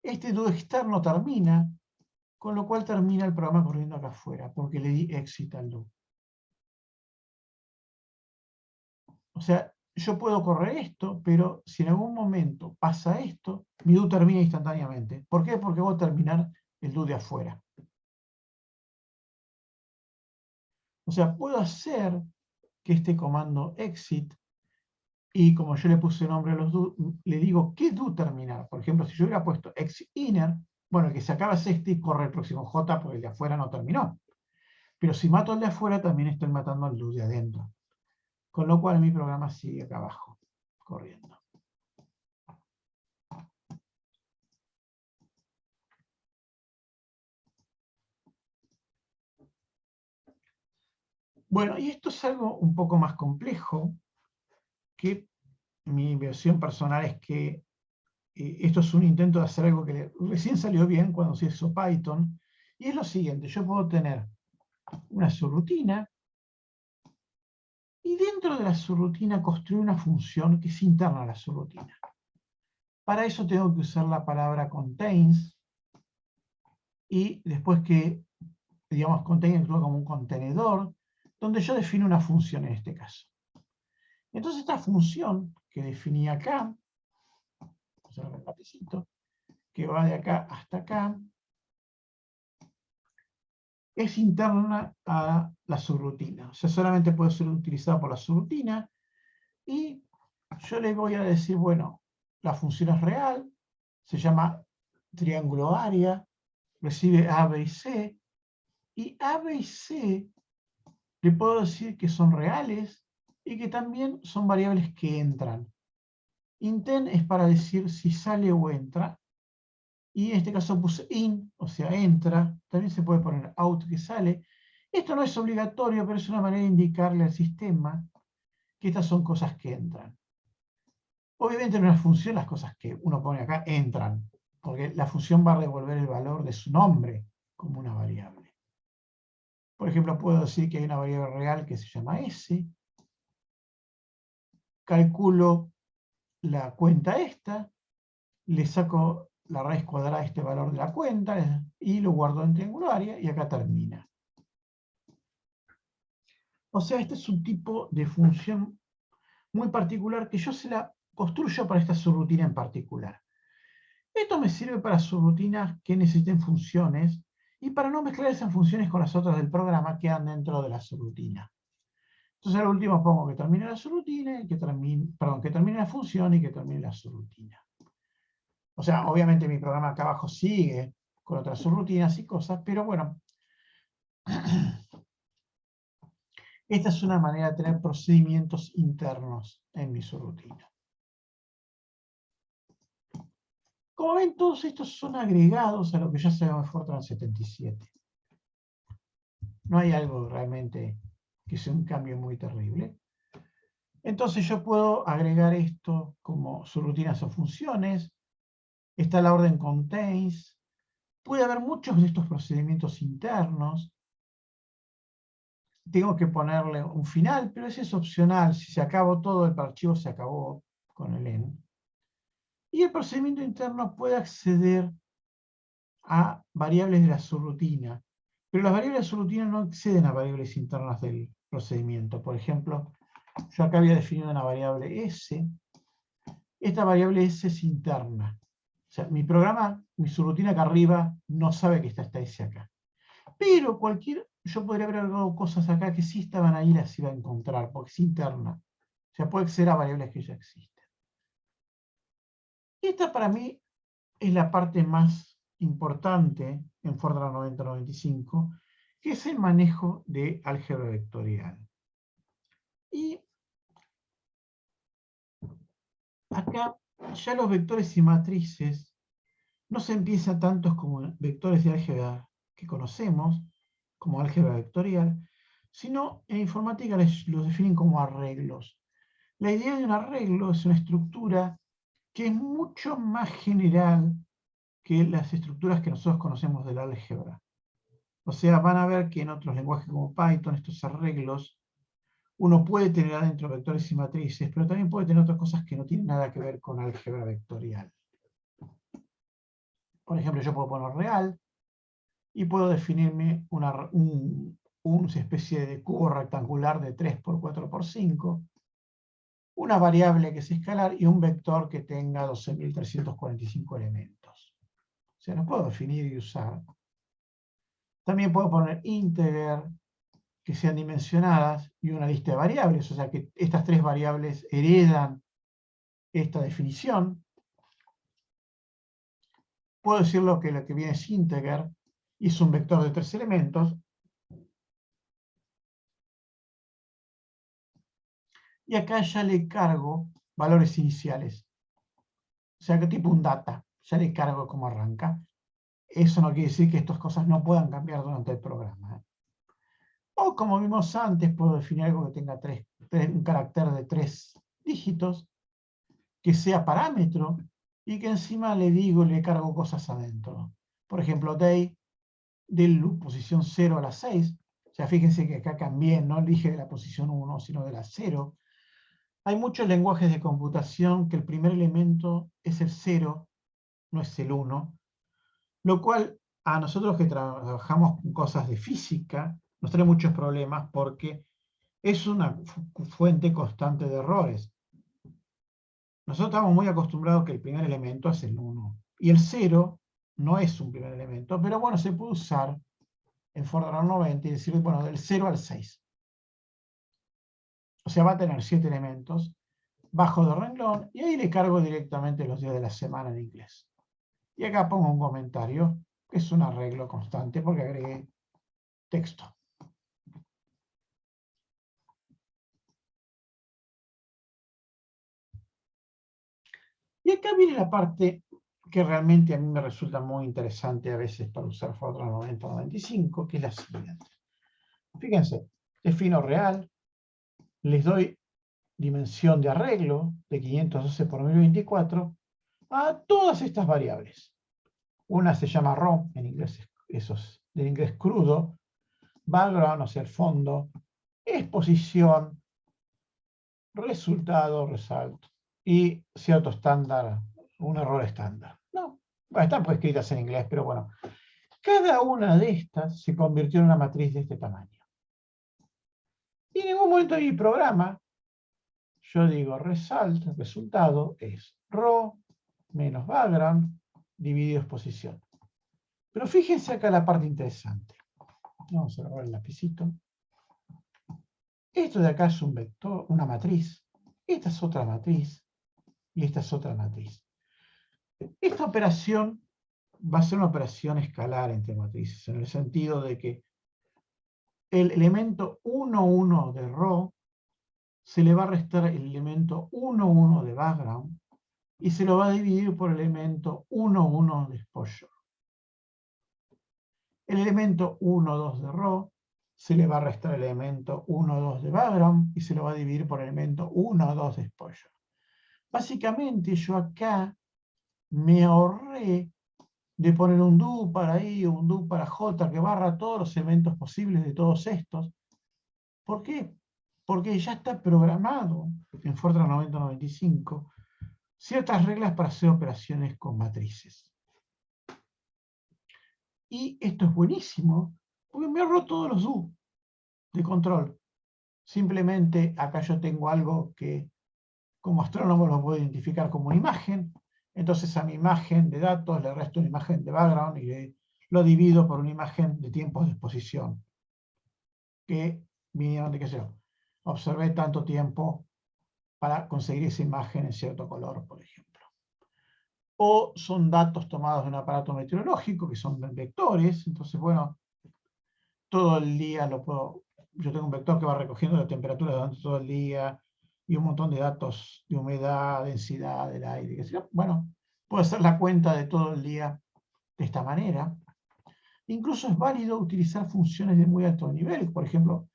este do externo termina, con lo cual termina el programa corriendo acá afuera, porque le di exit al do. O sea, yo puedo correr esto, pero si en algún momento pasa esto, mi do termina instantáneamente. ¿Por qué? Porque voy a terminar el do de afuera. O sea, puedo hacer que este comando exit, y como yo le puse nombre a los do, le digo qué do terminar. Por ejemplo, si yo hubiera puesto exit inner, bueno, el que se acaba es este y corre el próximo J, porque el de afuera no terminó. Pero si mato al de afuera, también estoy matando al do de adentro. Con lo cual mi programa sigue acá abajo, corriendo. Bueno, y esto es algo un poco más complejo, que mi versión personal es que esto es un intento de hacer algo que recién salió bien cuando se hizo Python, y es lo siguiente: yo puedo tener una subrutina, y dentro de la subrutina construir una función que es interna a la subrutina. Para eso tengo que usar la palabra contains, y después que, digamos, contain actúa como un contenedor, donde yo defino una función en este caso. Entonces esta función que definí acá, vamos a ver el lapicito, que va de acá hasta acá, es interna a la subrutina. O sea, solamente puede ser utilizada por la subrutina, y yo le voy a decir, bueno, la función es real, se llama triángulo área, recibe A, B y C, y A, B y C le puedo decir que son reales y que también son variables que entran. Intent es para decir si sale o entra, y en este caso puse in, o sea, entra. También se puede poner out, que sale. Esto no es obligatorio, pero es una manera de indicarle al sistema que estas son cosas que entran. Obviamente en una función las cosas que uno pone acá entran, porque la función va a devolver el valor de su nombre como una variable. Por ejemplo, puedo decir que hay una variable real que se llama S, calculo la cuenta esta, le saco la raíz cuadrada de este valor de la cuenta y lo guardo en triangularia, y acá termina. O sea, este es un tipo de función muy particular que yo se la construyo para esta subrutina en particular. Esto me sirve para subrutinas que necesiten funciones y para no mezclar esas funciones con las otras del programa que quedan dentro de la subrutina. Entonces al último pongo que termine la subrutina, y que termine la función y que termine la subrutina. O sea, obviamente mi programa acá abajo sigue con otras subrutinas y cosas, pero bueno, esta es una manera de tener procedimientos internos en mi subrutina. Como ven, todos estos son agregados a lo que ya sabemos de Fortran 77. No hay algo realmente que sea un cambio muy terrible. Entonces yo puedo agregar esto como subrutinas o funciones. Está la orden contains. Puede haber muchos de estos procedimientos internos. Tengo que ponerle un final, pero ese es opcional. Si se acabó todo, el archivo se acabó con el end. Y el procedimiento interno puede acceder a variables de la subrutina. Pero las variables de la subrutina no acceden a variables internas del procedimiento. Por ejemplo, yo acá había definido una variable S. Esta variable S es interna. O sea, mi programa, mi subrutina acá arriba, no sabe que está esta S acá. Pero yo podría haber agregado cosas acá que sí estaban ahí, las iba a encontrar, porque es interna. O sea, puede acceder a variables que ya existen. Y esta para mí es la parte más importante en Fortran 9095, que es el manejo de álgebra vectorial. Y acá ya los vectores y matrices no se empieza tantos como vectores de álgebra que conocemos, como álgebra vectorial, sino en informática los definen como arreglos. La idea de un arreglo es una estructura que es mucho más general que las estructuras que nosotros conocemos del álgebra. O sea, van a ver que en otros lenguajes como Python, estos arreglos, uno puede tener adentro vectores y matrices, pero también puede tener otras cosas que no tienen nada que ver con álgebra vectorial. Por ejemplo, yo puedo poner real y puedo definirme una especie de cubo rectangular de 3 por 4 por 5, una variable que es escalar y un vector que tenga 12.345 elementos. O sea, los puedo definir y usar. También puedo poner integer, que sean dimensionadas, y una lista de variables, o sea que estas tres variables heredan esta definición. Puedo decir lo que viene es integer, y es un vector de 3 elementos. Y acá ya le cargo valores iniciales. O sea que tipo un data, ya le cargo cómo arranca. Eso no quiere decir que estas cosas no puedan cambiar durante el programa. O como vimos antes, puedo definir algo que tenga un carácter de 3 dígitos, que sea parámetro, y que encima le cargo cosas adentro. Por ejemplo, day, del loop posición 0 a la 6. O sea, fíjense que acá cambié, no dije de la posición 1, sino de la 0. Hay muchos lenguajes de computación que el primer elemento es el 0, no es el 1, lo cual a nosotros que trabajamos con cosas de física nos trae muchos problemas porque es una fuente constante de errores. Nosotros estamos muy acostumbrados a que el primer elemento es el 1 y el 0 no es un primer elemento, pero bueno, se puede usar en Fortran 90 y decir, bueno, del 0 al 6. O sea, va a tener 7 elementos, bajo de renglón, y ahí le cargo directamente los días de la semana en inglés. Y acá pongo un comentario, que es un arreglo constante, porque agregué texto. Y acá viene la parte que realmente a mí me resulta muy interesante a veces para usar Fortran 90-95, que es la siguiente. Fíjense, defino real, les doy dimensión de arreglo de 512 por 1024 a todas estas variables. Una se llama ROM, en inglés, eso es del inglés crudo, background, o sea, el fondo, exposición, resultado, result, y cierto estándar, un error estándar. No, bueno, están pues escritas en inglés, pero bueno. Cada una de estas se convirtió en una matriz de este tamaño. Y en ningún momento de mi programa, yo digo result, resultado es raw menos background dividido exposición. Pero fíjense acá la parte interesante. Vamos a agarrar el lapicito. Esto de acá es un vector, una matriz. Esta es otra matriz. Y esta es otra matriz. Esta operación va a ser una operación escalar entre matrices, en el sentido de que el elemento 1, 1 de raw se le va a restar el elemento 1, 1 de background, y se lo va a dividir por el elemento 1, 1 de exposure. El elemento 1, 2 de row se le va a restar el elemento 1, 2 de background y se lo va a dividir por el elemento 1, 2 de exposure. Básicamente yo acá me ahorré de poner un do para I o un do para J que barra todos los elementos posibles de todos estos. ¿Por qué? Porque ya está programado en Fortran 9095 ciertas reglas para hacer operaciones con matrices. Y esto es buenísimo, porque me ahorro todos los do de control. Simplemente acá yo tengo algo que como astrónomo lo puedo identificar como una imagen. Entonces a mi imagen de datos le resto una imagen de background y lo divido por una imagen de tiempos de exposición. Que vinieron de qué sé yo. Observé tanto tiempo para conseguir esa imagen en cierto color, por ejemplo. O son datos tomados de un aparato meteorológico, que son vectores. Entonces, bueno, todo el día lo puedo... Yo tengo un vector que va recogiendo la temperatura durante todo el día y un montón de datos de humedad, densidad del aire. Qué sé yo. Bueno, puedo hacer la cuenta de todo el día de esta manera. Incluso es válido utilizar funciones de muy alto nivel. Por ejemplo,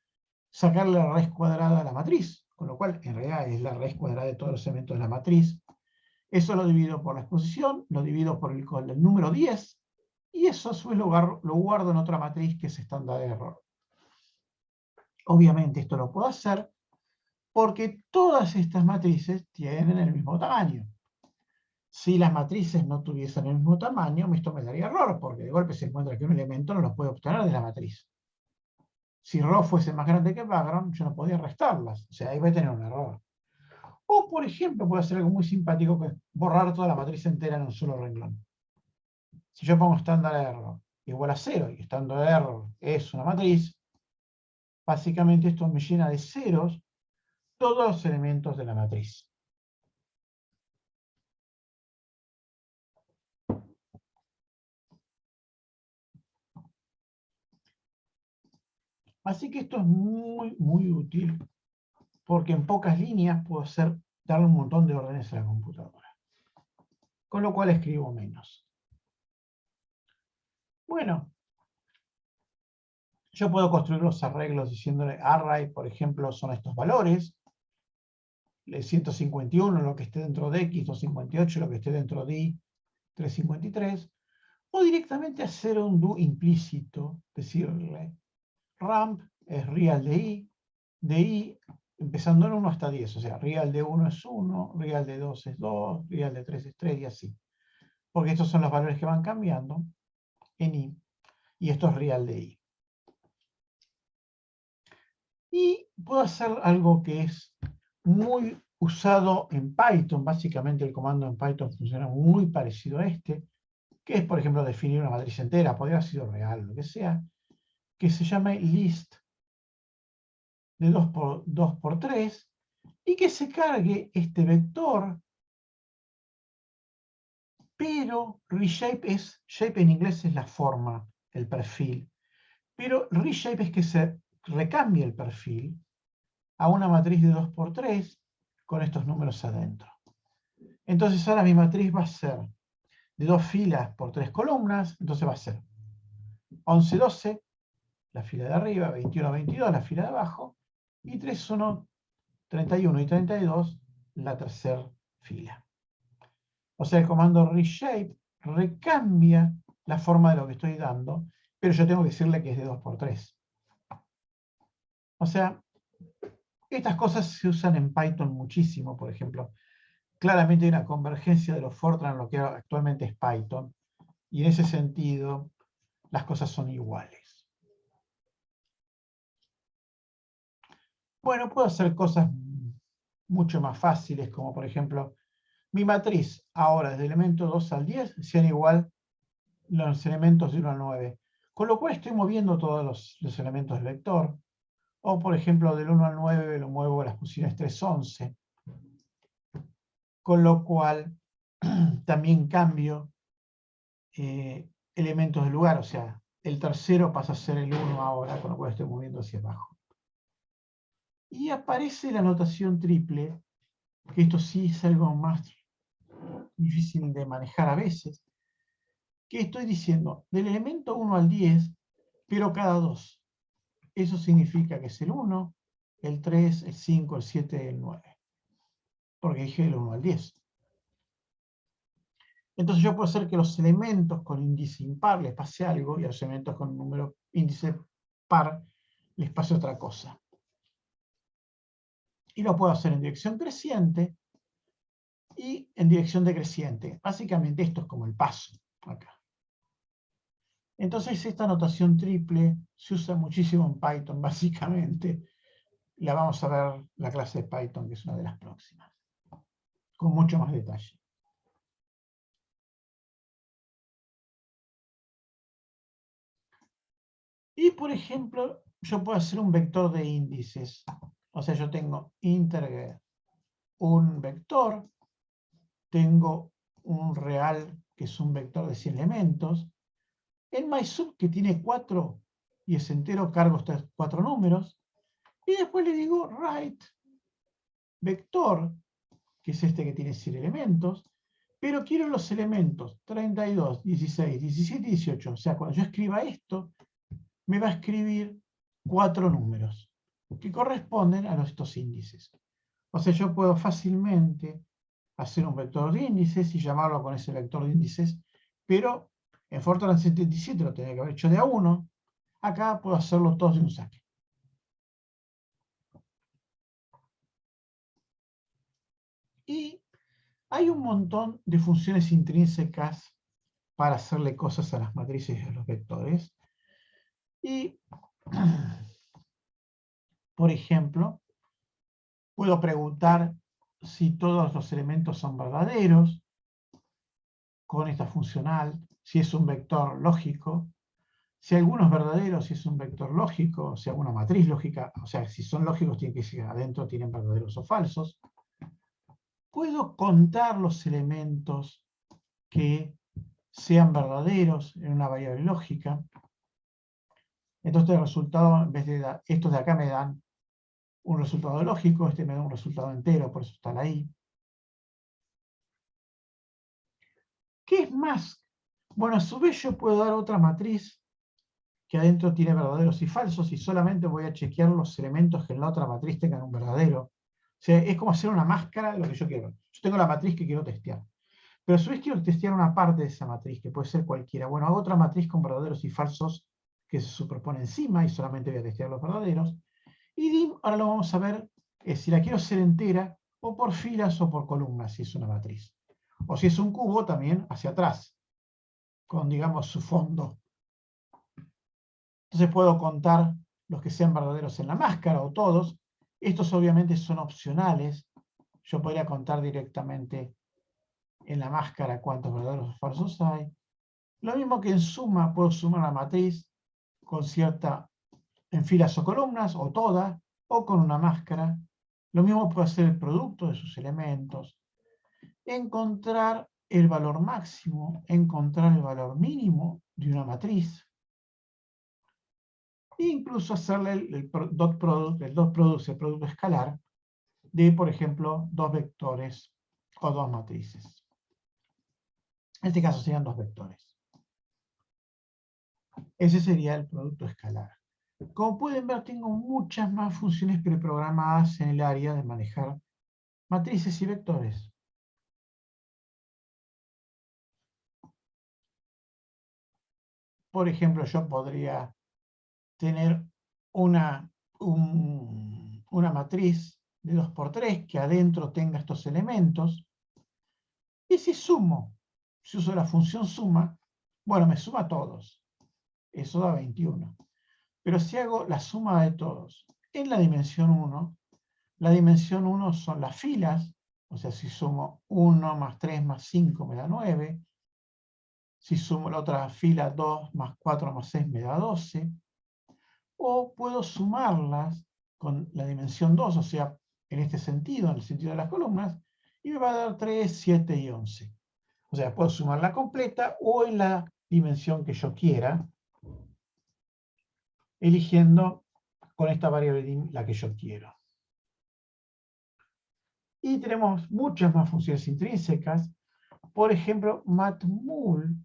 sacarle la raíz cuadrada a la matriz, con lo cual en realidad es la raíz cuadrada de todos los elementos de la matriz. Eso lo divido por la exposición, lo divido por el número 10, y eso a su vez lo guardo en otra matriz que es estándar de error. Obviamente esto lo puedo hacer porque todas estas matrices tienen el mismo tamaño. Si las matrices no tuviesen el mismo tamaño, esto me daría error, porque de golpe se encuentra que un elemento no lo puede obtener de la matriz. Si row fuese más grande que background, yo no podía restarlas. O sea, ahí voy a tener un error. O, por ejemplo, puedo hacer algo muy simpático, que es borrar toda la matriz entera en un solo renglón. Si yo pongo estándar error igual a 0 y estándar error es una matriz, básicamente esto me llena de ceros todos los elementos de la matriz. Así que esto es muy, muy útil, porque en pocas líneas puedo darle un montón de órdenes a la computadora. Con lo cual escribo menos. Bueno, yo puedo construir los arreglos diciéndole array, por ejemplo, son estos valores. 151 lo que esté dentro de X, 258 lo que esté dentro de Y, 353. O directamente hacer un do implícito, decirle ramp es real de I empezando en 1 hasta 10, o sea, real de 1 es 1, real de 2 es 2, real de 3 es 3 y así. Porque estos son los valores que van cambiando en I, y esto es real de I. Y puedo hacer algo que es muy usado en Python, básicamente el comando en Python funciona muy parecido a este, que es, por ejemplo, definir una matriz entera, podría haber sido real, lo que sea, que se llama list de 2 por 3, y que se cargue este vector, pero reshape shape en inglés es la forma, el perfil, pero reshape es que se recambie el perfil a una matriz de 2 por 3 con estos números adentro. Entonces ahora mi matriz va a ser de 2 filas por 3 columnas, entonces va a ser 11, 12, la fila de arriba, 21, 22, la fila de abajo, y 3, 1, 31 y 32, la tercera fila. O sea, el comando reshape recambia la forma de lo que estoy dando, pero yo tengo que decirle que es de 2 por 3. O sea, estas cosas se usan en Python muchísimo, por ejemplo. Claramente hay una convergencia de los Fortran en lo que actualmente es Python, y en ese sentido las cosas son iguales. Bueno, puedo hacer cosas mucho más fáciles, como por ejemplo, mi matriz ahora desde el elemento 2 al 10 sean igual los elementos de 1 al 9, con lo cual estoy moviendo todos los elementos del vector, o por ejemplo del 1 al 9 lo muevo a las posiciones 3, 11, con lo cual también cambio elementos del lugar, o sea, el tercero pasa a ser el 1 ahora, con lo cual estoy moviendo hacia abajo. Y aparece la notación triple, que esto sí es algo más difícil de manejar a veces, que estoy diciendo del elemento 1 al 10, pero cada 2. Eso significa que es el 1, el 3, el 5, el 7 y el 9. Porque dije del 1 al 10. Entonces yo puedo hacer que los elementos con índice impar les pase algo y a los elementos con número índice par les pase otra cosa. Y lo puedo hacer en dirección creciente y en dirección decreciente. Básicamente esto es como el paso acá. Entonces esta notación triple se usa muchísimo en Python, básicamente. La vamos a ver la clase de Python, que es una de las próximas, con mucho más detalle. Y por ejemplo, yo puedo hacer un vector de índices. O sea, yo tengo integer un vector, tengo un real, que es un vector de 100 elementos. En MySub, que tiene 4 y es entero, cargo estos 4 números. Y después le digo write vector, que es este que tiene 100 elementos, pero quiero los elementos 32, 16, 17 y 18. O sea, cuando yo escriba esto, me va a escribir 4 números que corresponden a estos índices. O sea, yo puedo fácilmente hacer un vector de índices y llamarlo con ese vector de índices, pero en Fortran 77 lo tenía que haber hecho de a 1. Acá puedo hacerlo todos de un saque. Y hay un montón de funciones intrínsecas para hacerle cosas a las matrices y a los vectores. Y, por ejemplo, puedo preguntar si todos los elementos son verdaderos con esta funcional, si es un vector lógico, si alguno es verdadero, si es un vector lógico, o sea, una matriz lógica, o sea, si son lógicos, tienen que decir adentro tienen verdaderos o falsos. Puedo contar los elementos que sean verdaderos en una variable lógica. Entonces el resultado, en vez de estos de acá me dan un resultado lógico, este me da un resultado entero, por eso está la i. ¿Qué es más? Bueno, a su vez yo puedo dar otra matriz que adentro tiene verdaderos y falsos y solamente voy a chequear los elementos que en la otra matriz tengan un verdadero. O sea, es como hacer una máscara de lo que yo quiero. Yo tengo la matriz que quiero testear. Pero a su vez quiero testear una parte de esa matriz, que puede ser cualquiera. Bueno, hago otra matriz con verdaderos y falsos que se superpone encima y solamente voy a testear los verdaderos. Y dim, ahora lo vamos a ver, si la quiero hacer entera o por filas o por columnas, si es una matriz. O si es un cubo, también hacia atrás, con, digamos, su fondo. Entonces puedo contar los que sean verdaderos en la máscara o todos. Estos obviamente son opcionales. Yo podría contar directamente en la máscara cuántos verdaderos o falsos hay. Lo mismo que en suma, puedo sumar la matriz con cierta, en filas o columnas, o toda, o con una máscara. Lo mismo puedo hacer el producto de sus elementos. Encontrar el valor máximo, encontrar el valor mínimo de una matriz. E incluso hacerle el dot product, el producto escalar, de, por ejemplo, dos vectores o dos matrices. En este caso serían dos vectores. Ese sería el producto escalar. Como pueden ver, tengo muchas más funciones preprogramadas en el área de manejar matrices y vectores. Por ejemplo, yo podría tener una matriz de 2×3 que adentro tenga estos elementos. Y si sumo, si uso la función suma, bueno, me suma a todos. Eso da 21. Pero si hago la suma de todos en la dimensión 1, la dimensión 1 son las filas, o sea, si sumo 1 más 3 más 5 me da 9. Si sumo la otra fila 2 más 4 más 6 me da 12. O puedo sumarlas con la dimensión 2, o sea, en este sentido, en el sentido de las columnas, y me va a dar 3, 7 y 11. O sea, puedo sumarla completa o en la dimensión que yo quiera, eligiendo con esta variable dim la que yo quiero. Y tenemos muchas más funciones intrínsecas. por ejemplo, matmul,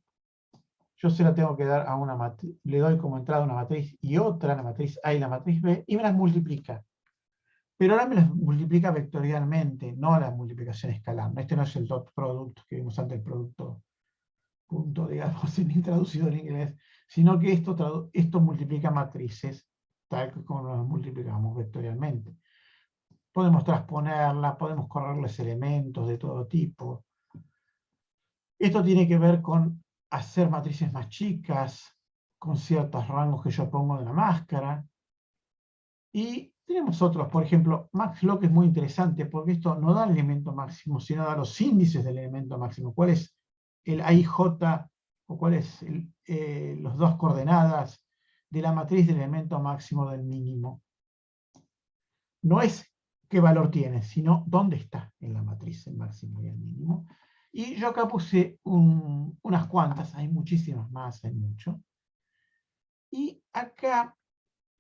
yo se la tengo que dar a una matriz, le doy como entrada una matriz y otra, la matriz A y la matriz B, y me las multiplica. Pero ahora me las multiplica vectorialmente, no la multiplicación escalar. Este no es el dot product que vimos antes, el producto punto, digamos, ni traducido en inglés, sino que esto multiplica matrices, tal como las multiplicamos vectorialmente. Podemos transponerlas, podemos correrles elementos de todo tipo. Esto tiene que ver con hacer matrices más chicas, con ciertos rangos que yo pongo de la máscara. Y tenemos otros, por ejemplo, maxlock es muy interesante porque esto no da el elemento máximo, sino da los índices del elemento máximo. ¿Cuál es el AIJ o cuáles los dos coordenadas de la matriz del elemento máximo del mínimo? No es qué valor tiene, sino dónde está en la matriz el máximo y el mínimo. Y yo acá puse unas cuantas, hay muchísimas más, hay mucho. Y acá,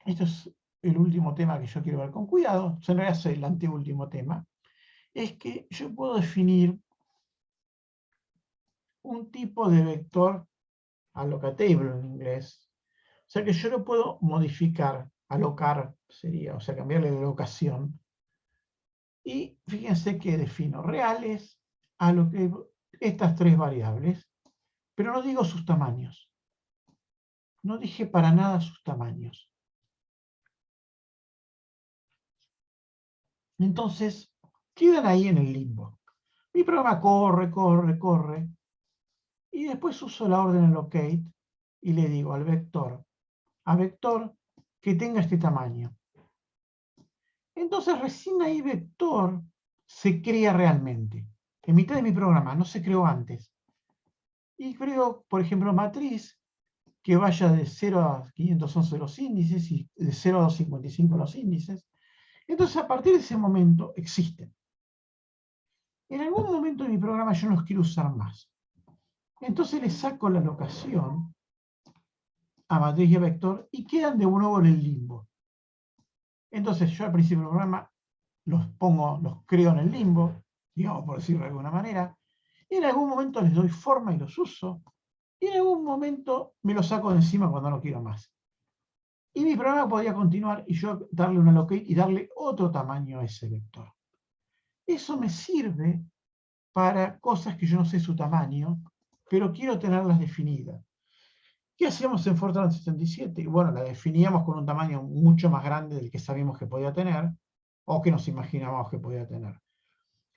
esto es el último tema que yo quiero ver con cuidado, en realidad es el anteúltimo tema, es que yo puedo definir un tipo de vector allocatable en inglés. O sea que yo lo puedo modificar, alocar sería, o sea, cambiarle la locación. Y fíjense que defino reales a lo que estas tres variables, pero no digo sus tamaños. No dije para nada sus tamaños. Entonces, quedan ahí en el limbo. Mi programa corre, corre, corre, y después uso la orden allocate y le digo al vector, a vector que tenga este tamaño. Entonces recién ahí vector se crea realmente. En mitad de mi programa, no se creó antes. Y creo, por ejemplo, matriz que vaya de 0 a 511 los índices y de 0 a 255 los índices. Entonces, a partir de ese momento, existen. En algún momento de mi programa yo no los quiero usar más. Entonces le saco la locación a matriz y a vector y quedan de nuevo en el limbo. Entonces yo al principio del programa los creo en el limbo, digamos por decirlo de alguna manera, y en algún momento les doy forma y los uso, y en algún momento me los saco de encima cuando no quiero más. Y mi programa podría continuar y yo darle un allocate y darle otro tamaño a ese vector. Eso me sirve para cosas que yo no sé su tamaño, pero quiero tenerlas definidas. ¿Qué hacíamos en Fortran 77? Bueno, la definíamos con un tamaño mucho más grande del que sabíamos que podía tener, o que nos imaginábamos que podía tener.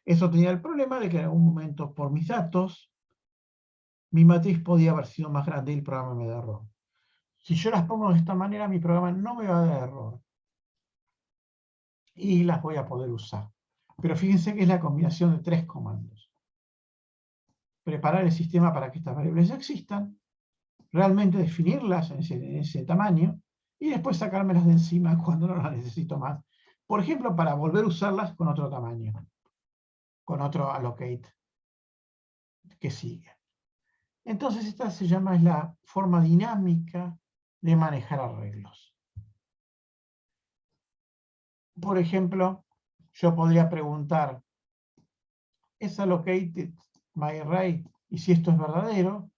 Eso tenía el problema de que en algún momento, por mis datos, mi matriz podía haber sido más grande y el programa me da error. Si yo las pongo de esta manera, mi programa no me va a dar error. Y las voy a poder usar. Pero fíjense que es la combinación de tres comandos. Preparar el sistema para que estas variables existan, realmente definirlas en ese tamaño, y después sacármelas de encima cuando no las necesito más. Por ejemplo, para volver a usarlas con otro tamaño, con otro allocate que sigue. Entonces esta se llama la forma dinámica de manejar arreglos. Por ejemplo, yo podría preguntar, ¿es allocated my array? Y si esto es verdadero,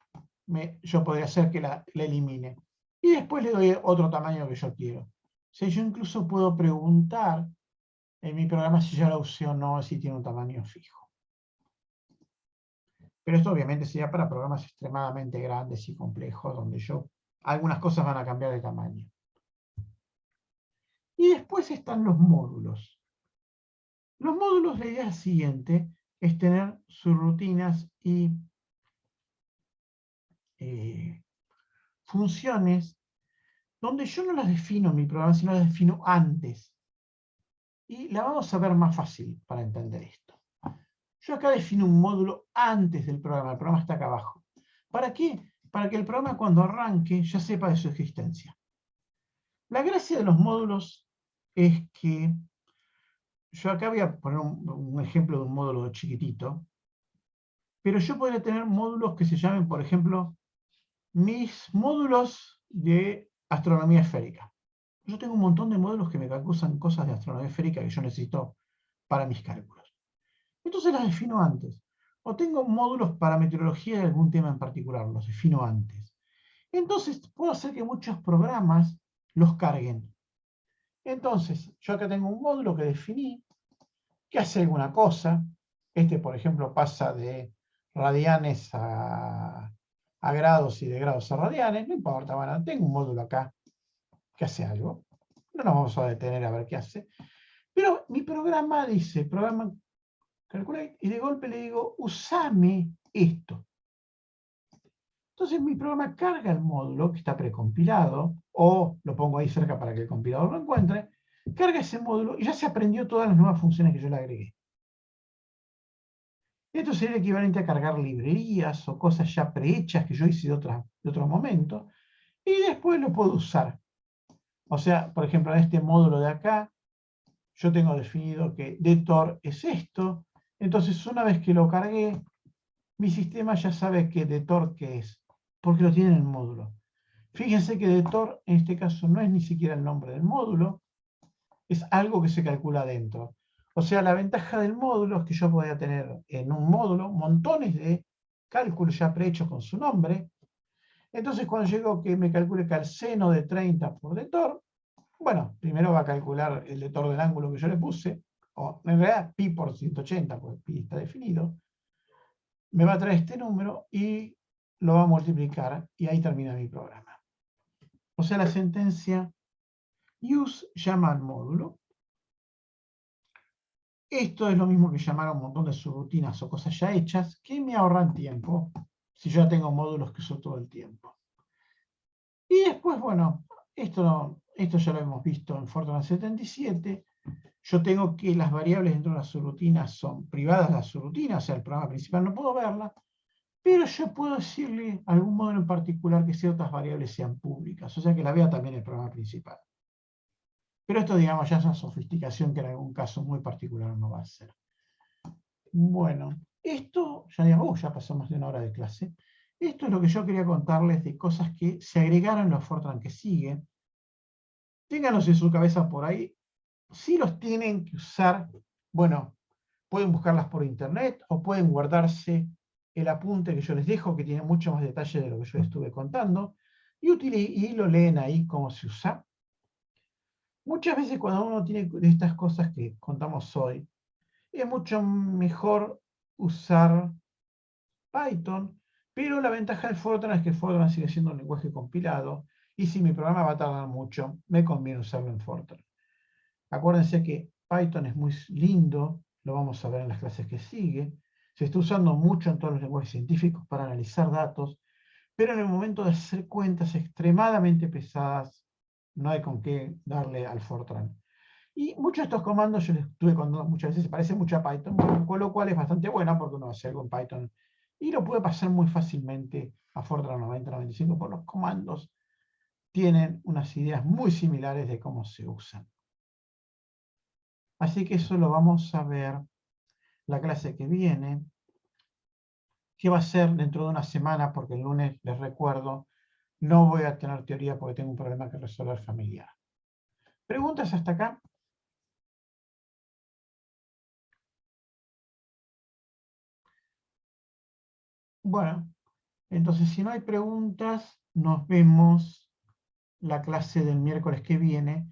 yo podría hacer que la elimine. Y después le doy otro tamaño que yo quiero. O sea, yo incluso puedo preguntar en mi programa si ya la usé o no, si tiene un tamaño fijo. Pero esto obviamente sería para programas extremadamente grandes y complejos, donde algunas cosas van a cambiar de tamaño. Y después están los módulos. Los módulos, la idea siguiente es tener sus rutinas y funciones donde yo no las defino en mi programa, sino las defino antes. Y la vamos a ver más fácil para entender esto. Yo acá defino un módulo antes del programa. El programa está acá abajo. ¿Para qué? Para que el programa cuando arranque ya sepa de su existencia. La gracia de los módulos es que yo acá voy a poner un ejemplo de un módulo chiquitito, pero yo podría tener módulos que se llamen, por ejemplo, mis módulos de astronomía esférica. Yo tengo un montón de módulos que me calculan cosas de astronomía esférica que yo necesito para mis cálculos. Entonces las defino antes. o tengo módulos para meteorología de algún tema en particular, los defino antes. Entonces, puedo hacer que muchos programas los carguen. Entonces, yo acá tengo un módulo que definí, que hace alguna cosa. Este, por ejemplo, pasa de radianes a grados y de grados a radianes. No importa, bueno, tengo un módulo acá que hace algo. No nos vamos a detener a ver qué hace. Pero mi programa dice, programa calculate, y de golpe le digo, usame esto. Entonces mi programa carga el módulo que está precompilado, o lo pongo ahí cerca para que el compilador lo encuentre, carga ese módulo y ya se aprendió todas las nuevas funciones que yo le agregué. Esto sería el equivalente a cargar librerías o cosas ya prehechas que yo hice de otro momento, y después lo puedo usar. O sea, por ejemplo, en este módulo de acá, yo tengo definido que DETOR es esto, entonces una vez que lo cargué, mi sistema ya sabe que DETOR qué es, porque lo tiene en el módulo. Fíjense que DETOR en este caso no es ni siquiera el nombre del módulo, es algo que se calcula dentro. O sea, la ventaja del módulo es que yo podía tener en un módulo montones de cálculos ya prehechos con su nombre. Entonces, cuando llego que me calcule que al seno de 30 por DETOR, bueno, primero va a calcular el DETOR del ángulo que yo le puse, o en realidad pi por 180, porque pi está definido. Me va a traer este número y lo va a multiplicar, y ahí termina mi programa. O sea, la sentencia use llama al módulo. Esto es lo mismo que llamar a un montón de subrutinas o cosas ya hechas que me ahorran tiempo si yo ya tengo módulos que uso todo el tiempo. Y después, bueno, esto ya lo hemos visto en Fortran 77. Yo tengo que las variables dentro de las subrutinas son privadas de las subrutinas, o sea, el programa principal no puedo verla, pero yo puedo decirle a algún módulo en particular que ciertas variables sean públicas, o sea, que la vea también el programa principal. Pero esto, digamos, ya es una sofisticación que en algún caso muy particular no va a ser. Bueno, esto, ya digamos, ya pasamos de una hora de clase. Esto es lo que yo quería contarles de cosas que se agregaron en los Fortran que siguen. Ténganlos en su cabeza por ahí. Si los tienen que usar, bueno, pueden buscarlas por internet o pueden guardarse el apunte que yo les dejo, que tiene mucho más detalle de lo que yo les estuve contando, y lo leen ahí cómo se usa. Muchas veces cuando uno tiene estas cosas que contamos hoy, es mucho mejor usar Python, pero la ventaja del Fortran es que Fortran sigue siendo un lenguaje compilado, y si mi programa va a tardar mucho, me conviene usarlo en Fortran. Acuérdense que Python es muy lindo, lo vamos a ver en las clases que sigue, se está usando mucho en todos los lenguajes científicos para analizar datos, pero en el momento de hacer cuentas extremadamente pesadas, no hay con qué darle al Fortran. Y muchos de estos comandos yo les estuve contando muchas veces, se parecen mucho a Python, con lo cual es bastante buena porque uno hace algo en Python y lo puede pasar muy fácilmente a Fortran 90-95, por los comandos tienen unas ideas muy similares de cómo se usan. Así que eso lo vamos a ver la clase que viene, que va a ser dentro de una semana, porque el lunes, les recuerdo, no voy a tener teoría porque tengo un problema que resolver familiar. ¿Preguntas hasta acá? Bueno, entonces si no hay preguntas, nos vemos la clase del miércoles que viene,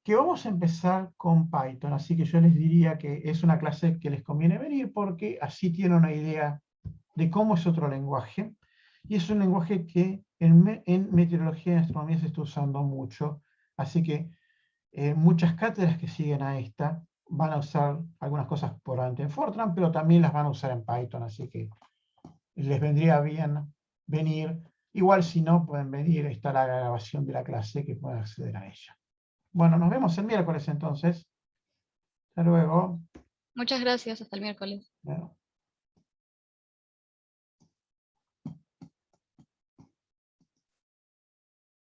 que vamos a empezar con Python, así que yo les diría que es una clase que les conviene venir porque así tienen una idea de cómo es otro lenguaje, y es un lenguaje que en meteorología y astronomía se está usando mucho, así que muchas cátedras que siguen a esta van a usar algunas cosas por delante en Fortran, pero también las van a usar en Python, así que les vendría bien venir. Igual si no, pueden venir, está la grabación de la clase que pueden acceder a ella. Bueno, nos vemos el miércoles entonces. Hasta luego. Muchas gracias, hasta el miércoles. Bueno.